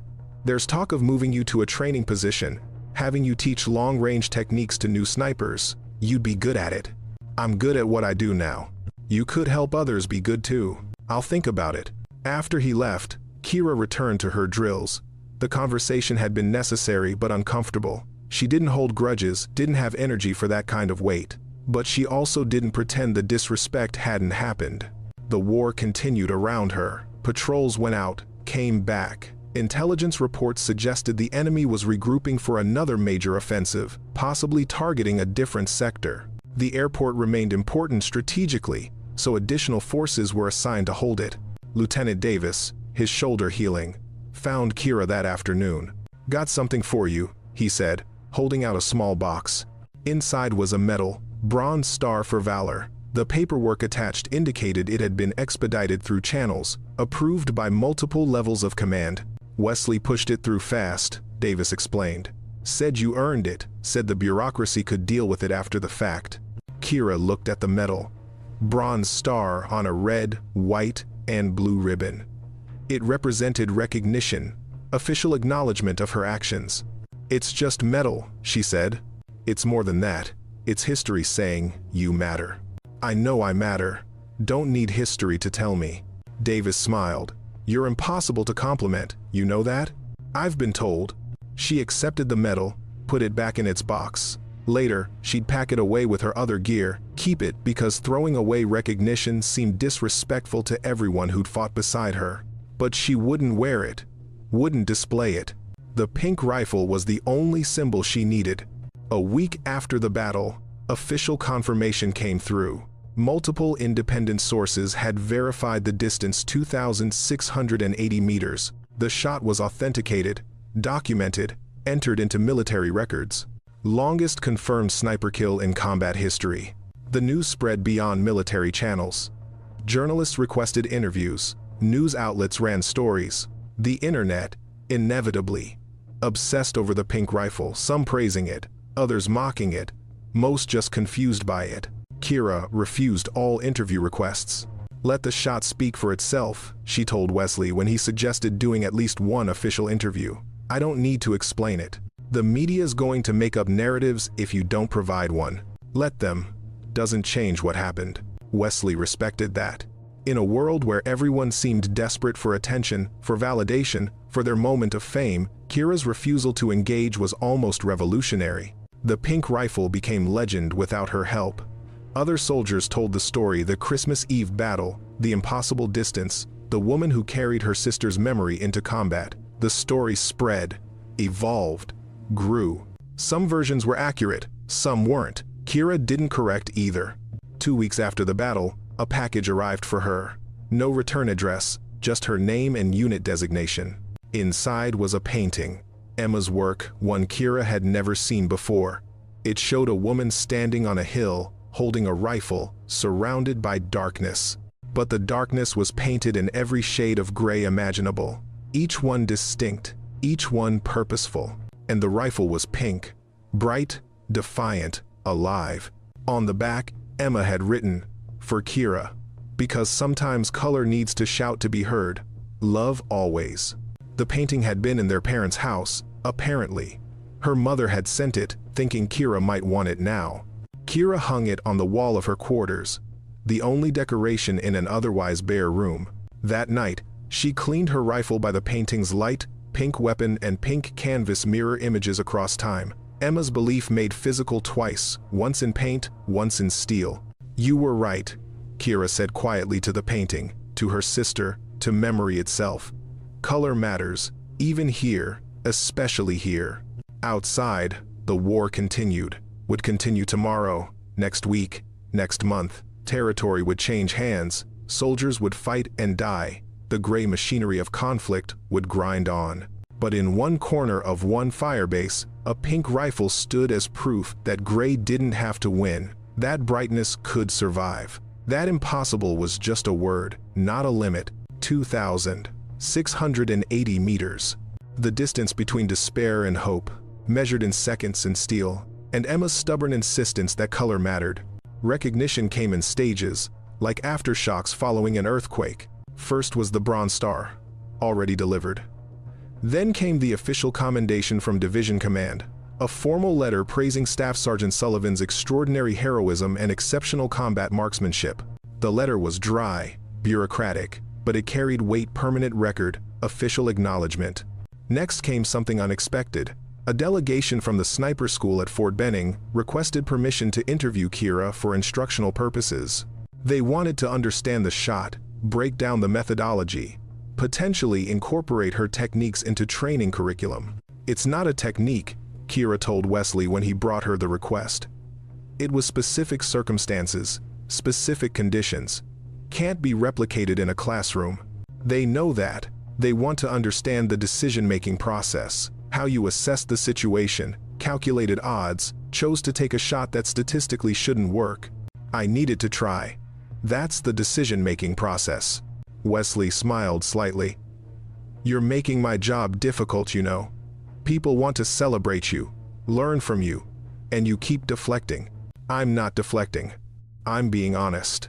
There's talk of moving you to a training position, having you teach long-range techniques to new snipers. You'd be good at it. I'm good at what I do now. You could help others be good too. I'll think about it. After he left, Kira returned to her drills. The conversation had been necessary but uncomfortable. She didn't hold grudges, didn't have energy for that kind of weight. But she also didn't pretend the disrespect hadn't happened. The war continued around her. Patrols went out, came back. Intelligence reports suggested the enemy was regrouping for another major offensive, possibly targeting a different sector. The airport remained important strategically, so additional forces were assigned to hold it. Lieutenant Davis, his shoulder healing, found Kira that afternoon. Got something for you, he said, holding out a small box. Inside was a medal, Bronze Star for Valor. The paperwork attached indicated it had been expedited through channels, approved by multiple levels of command. Wesley pushed it through fast, Davis explained. Said you earned it, said the bureaucracy could deal with it after the fact. Kira looked at the medal. Bronze Star on a red, white, and blue ribbon. It represented recognition, official acknowledgement of her actions. It's just metal, she said. It's more than that. It's history saying, you matter. I know I matter. Don't need history to tell me. Davis smiled. You're impossible to compliment, you know that? I've been told. She accepted the medal, put it back in its box. Later, she'd pack it away with her other gear, keep it because throwing away recognition seemed disrespectful to everyone who'd fought beside her. But she wouldn't wear it, wouldn't display it. The pink rifle was the only symbol she needed. A week after the battle, official confirmation came through. Multiple independent sources had verified the distance 2,680 meters. The shot was authenticated, documented, entered into military records. Longest confirmed sniper kill in combat history. The news spread beyond military channels. Journalists requested interviews. News outlets ran stories. The internet, inevitably, obsessed over the pink rifle, some praising it, others mocking it, most just confused by it. Kira refused all interview requests. "Let the shot speak for itself," she told Wesley when he suggested doing at least one official interview. "I don't need to explain it. The media's going to make up narratives if you don't provide one. Let them. Doesn't change what happened." Wesley respected that. In a world where everyone seemed desperate for attention, for validation, for their moment of fame, Kira's refusal to engage was almost revolutionary. The pink rifle became legend without her help. Other soldiers told the story: the Christmas Eve battle, the impossible distance, the woman who carried her sister's memory into combat. The story spread, evolved, grew. Some versions were accurate, some weren't. Kira didn't correct either. 2 weeks after the battle, a package arrived for her. No return address, just her name and unit designation. Inside was a painting. Emma's work, one Kira had never seen before. It showed a woman standing on a hill, holding a rifle, surrounded by darkness. But the darkness was painted in every shade of gray imaginable. Each one distinct, each one purposeful. And the rifle was pink. Bright, defiant, alive. On the back, Emma had written, "For Kira. Because sometimes color needs to shout to be heard. Love always." The painting had been in their parents' house, apparently. Her mother had sent it, thinking Kira might want it now. Kira hung it on the wall of her quarters, the only decoration in an otherwise bare room. That night, she cleaned her rifle by the painting's light, pink weapon and pink canvas mirror images across time. Emma's belief made physical twice, once in paint, once in steel. "You were right," Kira said quietly to the painting, to her sister, to memory itself. "Color matters, even here, especially here." Outside, the war continued, would continue tomorrow, next week, next month. Territory would change hands, soldiers would fight and die. The gray machinery of conflict would grind on. But in one corner of one firebase, a pink rifle stood as proof that gray didn't have to win. That brightness could survive. That impossible was just a word, not a limit. 2,680 meters. The distance between despair and hope, measured in seconds and steel, and Emma's stubborn insistence that color mattered. Recognition came in stages, like aftershocks following an earthquake. First was the Bronze Star, already delivered. Then came the official commendation from Division Command, a formal letter praising Staff Sergeant Sullivan's extraordinary heroism and exceptional combat marksmanship. The letter was dry, bureaucratic, but it carried weight: permanent record, official acknowledgement. Next came something unexpected. A delegation from the sniper school at Fort Benning requested permission to interview Kira for instructional purposes. They wanted to understand the shot, break down the methodology, potentially incorporate her techniques into training curriculum. "It's not a technique," Kira told Wesley when he brought her the request. "It was specific circumstances, specific conditions. Can't be replicated in a classroom." They know that. They want to understand the decision-making process, how you assess the situation, calculated odds, chose to take a shot that statistically shouldn't work. "I needed to try. That's the decision-making process." Wesley smiled slightly. "You're making my job difficult, you know. People want to celebrate you, learn from you, and you keep deflecting." "I'm not deflecting. I'm being honest.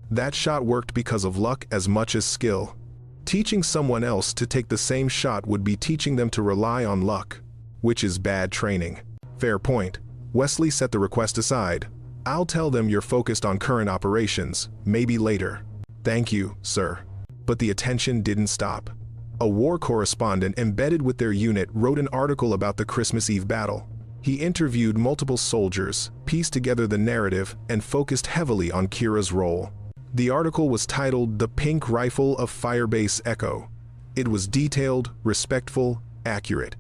That shot worked because of luck as much as skill. Teaching someone else to take the same shot would be teaching them to rely on luck, which is bad training." "Fair point." Wesley set the request aside. "I'll tell them you're focused on current operations, maybe later." "Thank you, sir." But the attention didn't stop. A war correspondent embedded with their unit wrote an article about the Christmas Eve battle. He interviewed multiple soldiers, pieced together the narrative, and focused heavily on Kira's role. The article was titled "The Pink Rifle of Firebase Echo." It was detailed, respectful, accurate.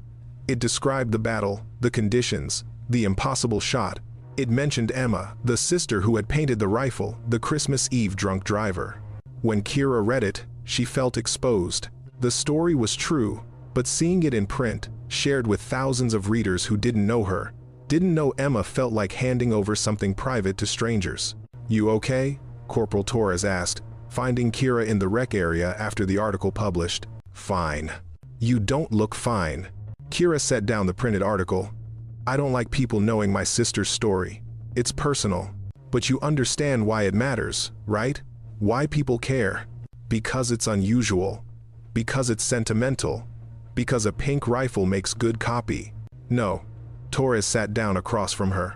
It described the battle, the conditions, the impossible shot, It mentioned Emma, the sister who had painted the rifle, the Christmas Eve drunk driver. When Kira read it, she felt exposed. The story was true, but seeing it in print, shared with thousands of readers who didn't know her, didn't know Emma, felt like handing over something private to strangers. "You okay?" Corporal Torres asked, finding Kira in the rec area after the article published. "Fine." "You don't look fine." Kira set down the printed article. "I don't like people knowing my sister's story. It's personal. But you understand why it matters, right? Why people care. Because it's unusual. Because it's sentimental. Because a pink rifle makes good copy." "No." Torres sat down across from her.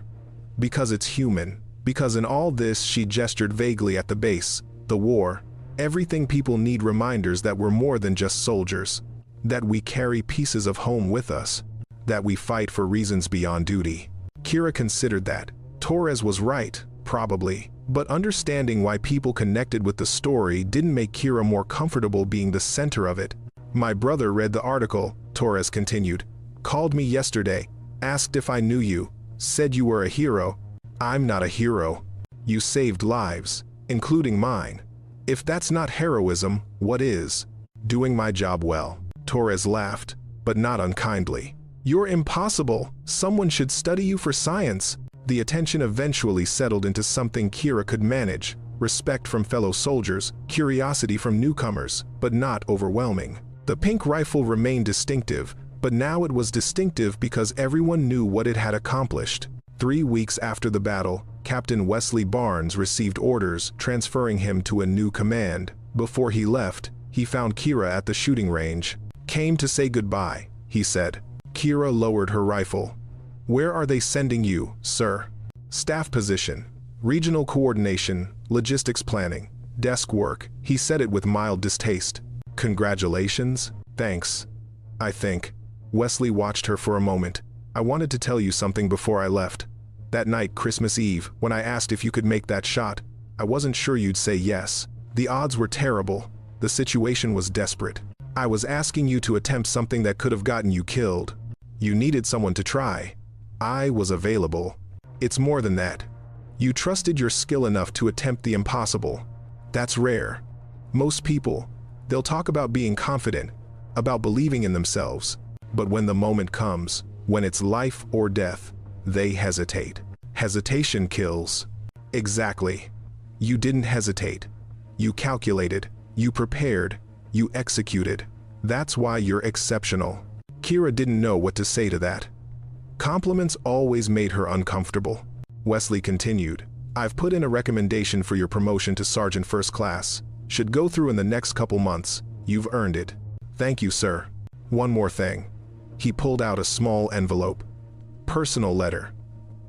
"Because it's human. Because in all this," she gestured vaguely at the base, "the war, everything, people need reminders that we're more than just soldiers. That we carry pieces of home with us. That we fight for reasons beyond duty." Kira considered that. Torres was right, probably. But understanding why people connected with the story didn't make Kira more comfortable being the center of it. "My brother read the article," Torres continued. "Called me yesterday, asked if I knew you, said you were a hero." "I'm not a hero. You saved lives, including mine. If that's not heroism, what is?" "Doing my job well." Torres laughed, but not unkindly. "You're impossible. Someone should study you for science." The attention eventually settled into something Kira could manage: respect from fellow soldiers, curiosity from newcomers, but not overwhelming. The pink rifle remained distinctive, but now it was distinctive because everyone knew what it had accomplished. 3 weeks after the battle, Captain Wesley Barnes received orders transferring him to a new command. Before he left, he found Kira at the shooting range. "Came to say goodbye," he said. Kira lowered her rifle. "Where are they sending you, sir?" "Staff position. Regional coordination, logistics planning, desk work." He said it with mild distaste. "Congratulations?" "Thanks. I think." Wesley watched her for a moment. "I wanted to tell you something before I left. That night, Christmas Eve, when I asked if you could make that shot, I wasn't sure you'd say yes. The odds were terrible. The situation was desperate. I was asking you to attempt something that could have gotten you killed. You needed someone to try. I was available. It's more than that. You trusted your skill enough to attempt the impossible. That's rare. Most people, they'll talk about being confident, about believing in themselves. But when the moment comes, when it's life or death, they hesitate. Hesitation kills." "Exactly. You didn't hesitate. You calculated, you prepared, you executed. That's why you're exceptional." Kira didn't know what to say to that. Compliments always made her uncomfortable. Wesley continued, "I've put in a recommendation for your promotion to Sergeant First Class. Should go through in the next couple months. You've earned it." "Thank you, sir. One more thing." He pulled out a small envelope. "Personal letter.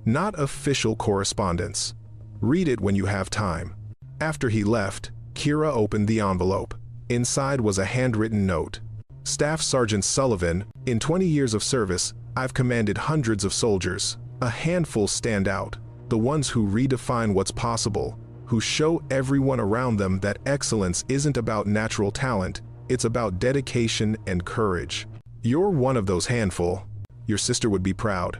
Not official correspondence. Read it when you have time." After he left, Kira opened the envelope. Inside was a handwritten note. "Staff Sergeant Sullivan, in 20 years of service, I've commanded hundreds of soldiers. A handful stand out. The ones who redefine what's possible, who show everyone around them that excellence isn't about natural talent, it's about dedication and courage. You're one of those handful. Your sister would be proud.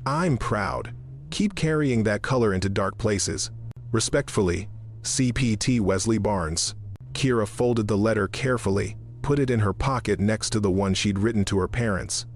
I'm proud. Keep carrying that color into dark places. Respectfully, CPT Wesley Barnes." Kira folded the letter carefully, put it in her pocket next to the one she'd written to her parents.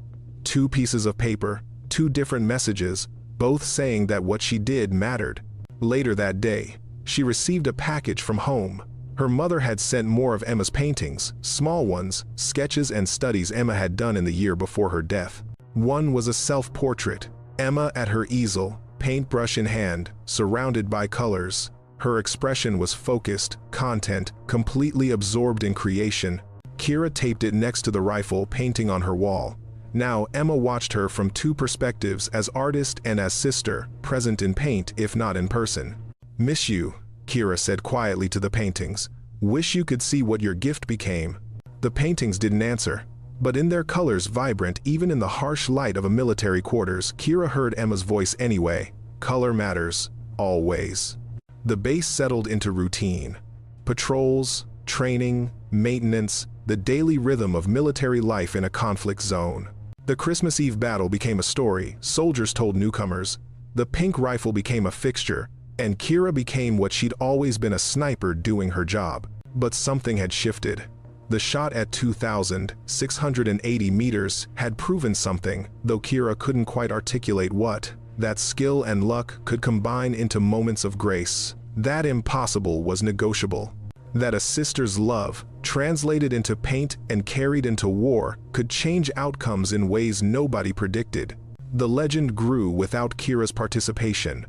2 pieces of paper, 2 different messages, both saying that what she did mattered. Later that day, she received a package from home. Her mother had sent more of Emma's paintings, small ones, sketches and studies Emma had done in the year before her death. One was a self-portrait, Emma at her easel, paintbrush in hand, surrounded by colors. Her expression was focused, content, completely absorbed in creation. Kira taped it next to the rifle painting on her wall. Now Emma watched her from 2 perspectives, as artist and as sister, present in paint if not in person. "Miss you," Kira said quietly to the paintings. "Wish you could see what your gift became." The paintings didn't answer, but in their colors vibrant even in the harsh light of a military quarters, Kira heard Emma's voice anyway. Color matters, always. The base settled into routine. Patrols, training, maintenance, the daily rhythm of military life in a conflict zone. The Christmas Eve battle became a story soldiers told newcomers, The pink rifle became a fixture, and Kira became what she'd always been, a sniper doing her job. But something had shifted. The shot at 2,680 meters had proven something, though Kira couldn't quite articulate what. That skill and luck could combine into moments of grace. That impossible was negotiable. That a sister's love, translated into paint and carried into war, could change outcomes in ways nobody predicted. The legend grew without Kira's participation.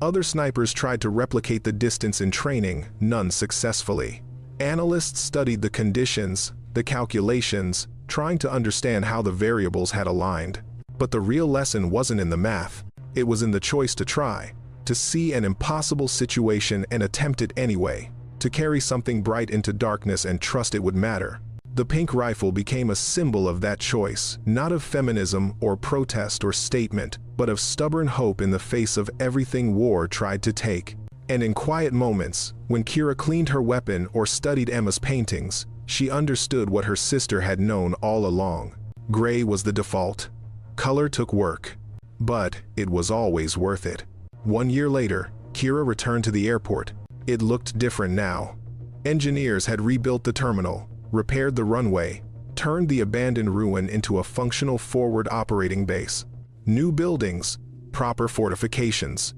Other snipers tried to replicate the distance in training, none successfully. Analysts studied the conditions, the calculations, trying to understand how the variables had aligned. But the real lesson wasn't in the math. It was in the choice to try, to see an impossible situation and attempt it anyway, to carry something bright into darkness and trust it would matter. The pink rifle became a symbol of that choice, not of feminism or protest or statement, but of stubborn hope in the face of everything war tried to take. And in quiet moments, when Kira cleaned her weapon or studied Emma's paintings, she understood what her sister had known all along. Gray was the default. Color took work. But it was always worth it. 1 year later, Kira returned to the airport. It looked different now. Engineers had rebuilt the terminal, repaired the runway, turned the abandoned ruin into a functional forward operating base. New buildings, proper fortifications,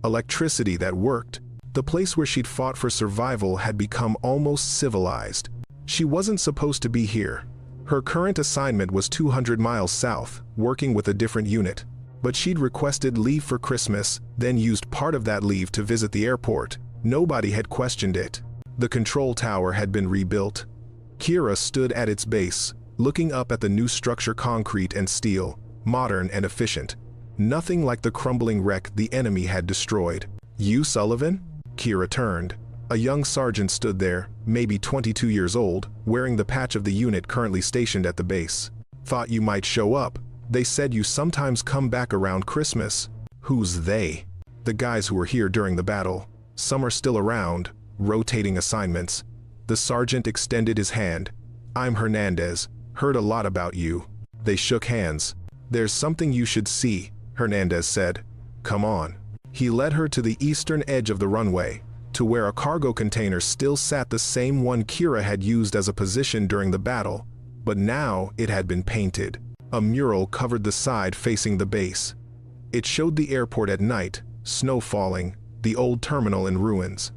electricity that worked. The place where she'd fought for survival had become almost civilized. She wasn't supposed to be here. Her current assignment was 200 miles south, working with a different unit. But she'd requested leave for Christmas, then used part of that leave to visit the airport. Nobody had questioned it. The control tower had been rebuilt. Kira stood at its base, looking up at the new structure, concrete and steel, modern and efficient. Nothing like the crumbling wreck the enemy had destroyed. "You, Sullivan?" Kira turned. A young sergeant stood there, maybe 22 years old, wearing the patch of the unit currently stationed at the base. "Thought you might show up. They said you sometimes come back around Christmas." "Who's they?" "The guys who were here during the battle. Some are still around, rotating assignments." The sergeant extended his hand. "I'm Hernandez. Heard a lot about you." They shook hands. "There's something you should see," Hernandez said. "Come on." He led her to the eastern edge of the runway, to where a cargo container still sat, the same one Kira had used as a position during the battle, but now it had been painted. A mural covered the side facing the base. It showed the airport at night, snow falling, the old terminal in ruins.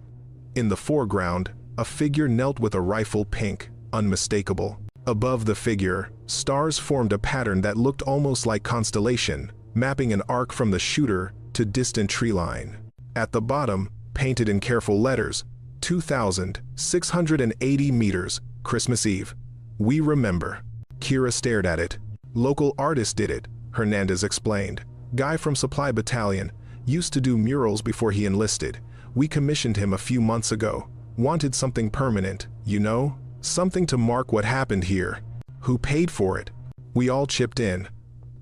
In the foreground, a figure knelt with a rifle, pink, unmistakable. Above the figure, stars formed a pattern that looked almost like constellation, mapping an arc from the shooter to distant tree line. At the bottom, painted in careful letters, 2,680 meters, Christmas Eve. "We remember." Kira stared at it. "Local artist did it," Hernandez explained. "Guy from Supply Battalion, used to do murals before he enlisted. We commissioned him a few months ago. Wanted something permanent, you know? Something to mark what happened here." "Who paid for it?" "We all chipped in.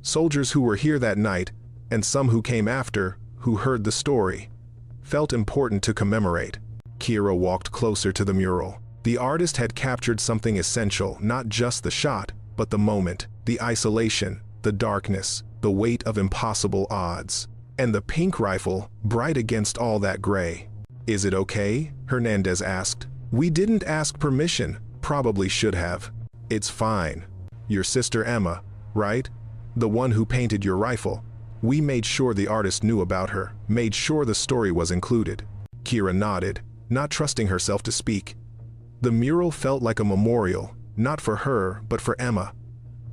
Soldiers who were here that night, and some who came after, who heard the story. Felt important to commemorate." Kira walked closer to the mural. The artist had captured something essential, not just the shot, but the moment, the isolation, the darkness, the weight of impossible odds. And the pink rifle, bright against all that gray. "Is it okay?" Hernandez asked. "We didn't ask permission, probably should have." "It's fine. Your sister Emma, right? The one who painted your rifle. We made sure the artist knew about her, made sure the story was included." Kira nodded, not trusting herself to speak. The mural felt like a memorial, not for her, but for Emma.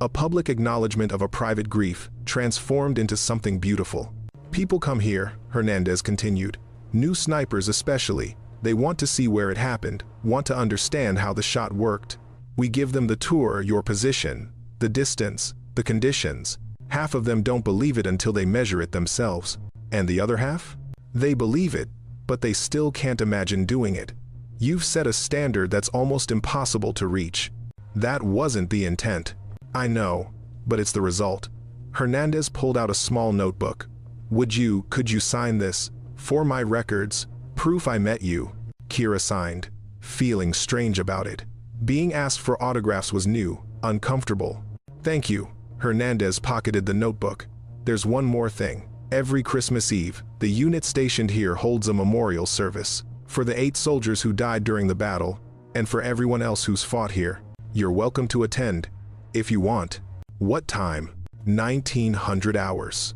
A public acknowledgement of a private grief, transformed into something beautiful. "People come here," Hernandez continued. "New snipers especially. They want to see where it happened, want to understand how the shot worked. We give them the tour, your position, the distance, the conditions. Half of them don't believe it until they measure it themselves. And the other half? They believe it, but they still can't imagine doing it. You've set a standard that's almost impossible to reach. That wasn't the intent." "I know, but it's the result." Hernandez pulled out a small notebook. Could you sign this? For my records, proof I met you." Kira signed, feeling strange about it. Being asked for autographs was new, uncomfortable. "Thank you." Hernandez pocketed the notebook. "There's one more thing. Every Christmas Eve, the unit stationed here holds a memorial service for the 8 soldiers who died during the battle, and for everyone else who's fought here. You're welcome to attend, if you want. What time? 1900 hours.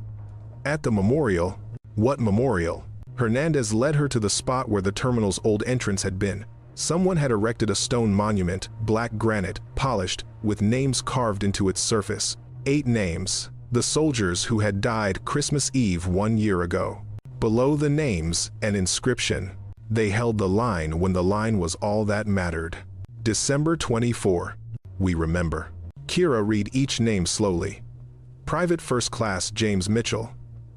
At the memorial? What memorial? Hernandez led her to the spot where the terminal's old entrance had been. Someone had erected a stone monument, black granite, polished, with names carved into its surface. 8 names. The soldiers who had died Christmas Eve 1 year ago. Below the names, an inscription. They held the line when the line was all that mattered. December 24. We remember. Kira read each name slowly. Private First Class James Mitchell.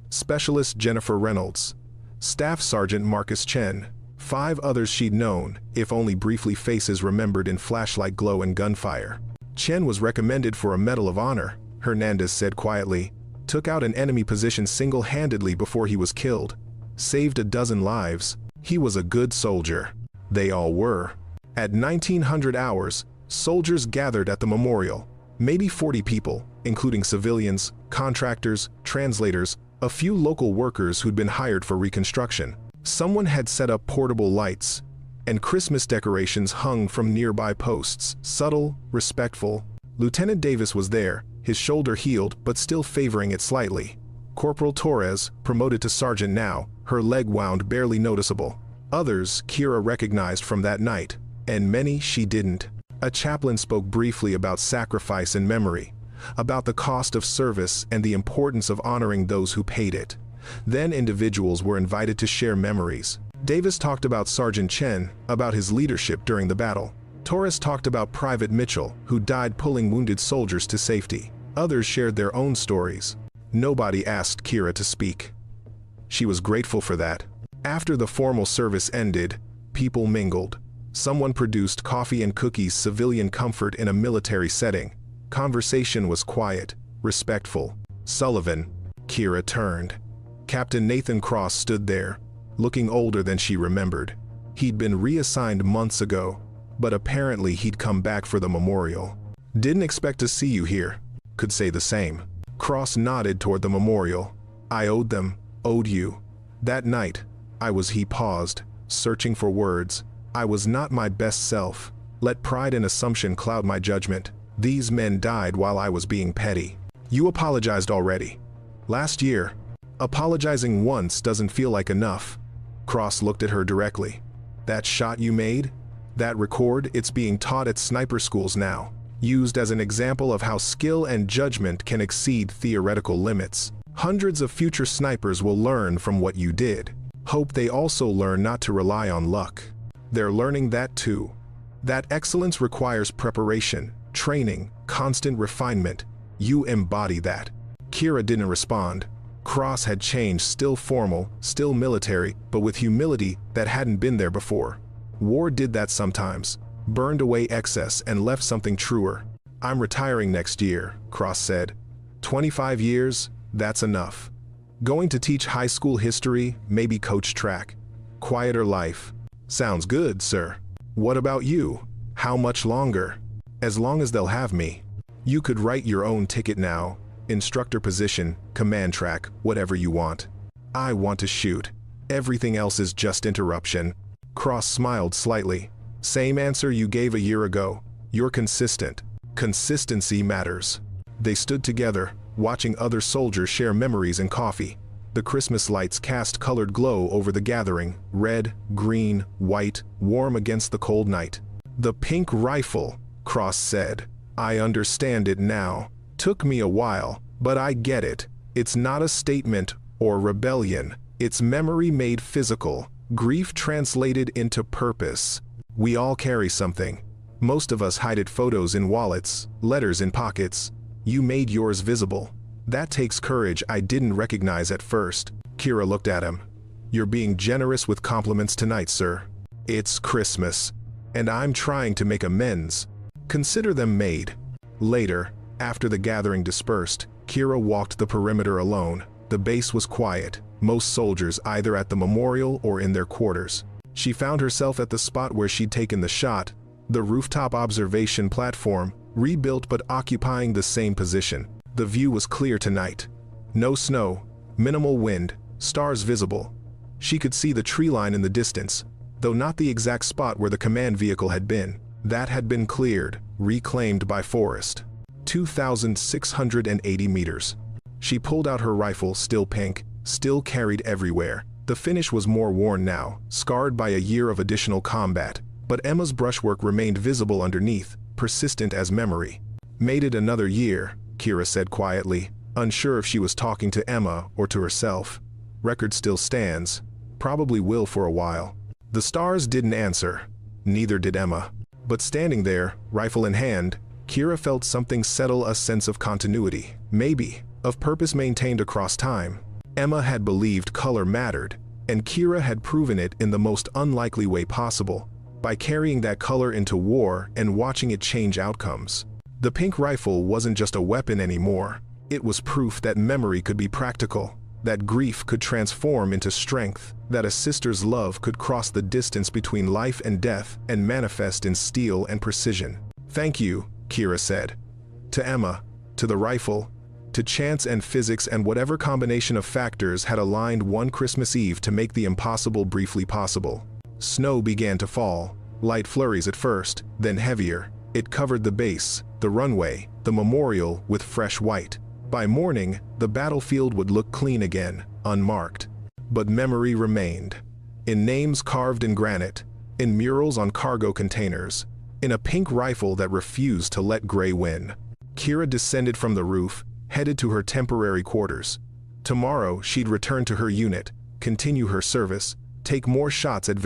Specialist Jennifer Reynolds. Staff Sergeant Marcus Chen. 5 others she'd known, if only briefly, faces remembered in flashlight glow and gunfire. Chen was recommended for a Medal of Honor, Hernandez said quietly. Took out an enemy position single-handedly before he was killed. Saved a dozen lives. He was a good soldier. They all were. At 1900 hours, soldiers gathered at the memorial. Maybe 40 people, including civilians, contractors, translators, a few local workers who'd been hired for reconstruction. Someone had set up portable lights, and Christmas decorations hung from nearby posts, subtle, respectful. Lieutenant Davis was there, his shoulder healed but still favoring it slightly. Corporal Torres, promoted to sergeant now, her leg wound barely noticeable. Others Kira recognized from that night, and many she didn't. A chaplain spoke briefly about sacrifice and memory, about the cost of service and the importance of honoring those who paid it. Then individuals were invited to share memories. Davis talked about Sergeant Chen, about his leadership during the battle. Torres talked about Private Mitchell, who died pulling wounded soldiers to safety. Others shared their own stories. Nobody asked Kira to speak. She was grateful for that. After the formal service ended, people mingled. Someone produced coffee and cookies, civilian comfort in a military setting. Conversation was quiet, respectful. Sullivan. Kira turned. Captain Nathan Cross stood there, looking older than she remembered. He'd been reassigned months ago, but apparently he'd come back for the memorial. Didn't expect to see you here. Could say the same. Cross nodded toward the memorial. I owed them, owed you. That night, he paused, searching for words. I was not my best self. Let pride and assumption cloud my judgment. These men died while I was being petty. You apologized already. Last year. Apologizing once doesn't feel like enough. Cross looked at her directly. That shot you made? That record, it's being taught at sniper schools now. Used as an example of how skill and judgment can exceed theoretical limits. Hundreds of future snipers will learn from what you did. Hope they also learn not to rely on luck. They're learning that too. That excellence requires preparation, training, constant refinement. You embody that. Kira didn't respond. Cross had changed, still formal, still military, but with humility that hadn't been there before. War did that sometimes. Burned away excess and left something truer. I'm retiring next year, Cross said. 25 years, that's enough. Going to teach high school history, maybe coach track. Quieter life. Sounds good, sir. What about you? How much longer? As long as they'll have me. You could write your own ticket now. Instructor position, command track, whatever you want. I want to shoot. Everything else is just interruption. Cross smiled slightly. Same answer you gave a year ago. You're consistent. Consistency matters. They stood together, watching other soldiers share memories and coffee. The Christmas lights cast colored glow over the gathering, red, green, white, warm against the cold night. The pink rifle, Cross said. I understand it now. Took me a while, but I get it. It's not a statement or rebellion. It's memory made physical, grief translated into purpose. We all carry something. Most of us hide it, photos in wallets, letters in pockets. You made yours visible. That takes courage I didn't recognize at first. Kira looked at him. You're being generous with compliments tonight, sir. It's Christmas, and I'm trying to make amends. Consider them made. Later, after the gathering dispersed, Kira walked the perimeter alone. The base was quiet, most soldiers either at the memorial or in their quarters. She found herself at the spot where she'd taken the shot, the rooftop observation platform, rebuilt but occupying the same position. The view was clear tonight. No snow, Minimal wind, stars visible. She could see the tree line in the distance, though not the exact spot where the command vehicle had been. That had been cleared, reclaimed by forest. 2,680 meters. She pulled out her rifle, still pink, still carried everywhere. The finish was more worn now, scarred by a year of additional combat, but Emma's brushwork remained visible underneath, persistent as memory. "Made it another year," Kira said quietly, unsure if she was talking to Emma or to herself. "Record still stands. Probably will for a while." The stars didn't answer. Neither did Emma. But standing there, rifle in hand, Kira felt something settle, a sense of continuity, maybe, of purpose maintained across time. Emma had believed color mattered, and Kira had proven it in the most unlikely way possible, by carrying that color into war and watching it change outcomes. The pink rifle wasn't just a weapon anymore. It was proof that memory could be practical, that grief could transform into strength, that a sister's love could cross the distance between life and death and manifest in steel and precision. "Thank you," Kira said. To Emma, to the rifle, to chance and physics and whatever combination of factors had aligned one Christmas Eve to make the impossible briefly possible. Snow began to fall, light flurries at first, then heavier. It covered the base, the runway, the memorial with fresh white. By morning, the battlefield would look clean again, unmarked. But memory remained. In names carved in granite, in murals on cargo containers, in a pink rifle that refused to let gray win. Kira descended from the roof, headed to her temporary quarters. Tomorrow, she'd return to her unit, continue her service, take more shots at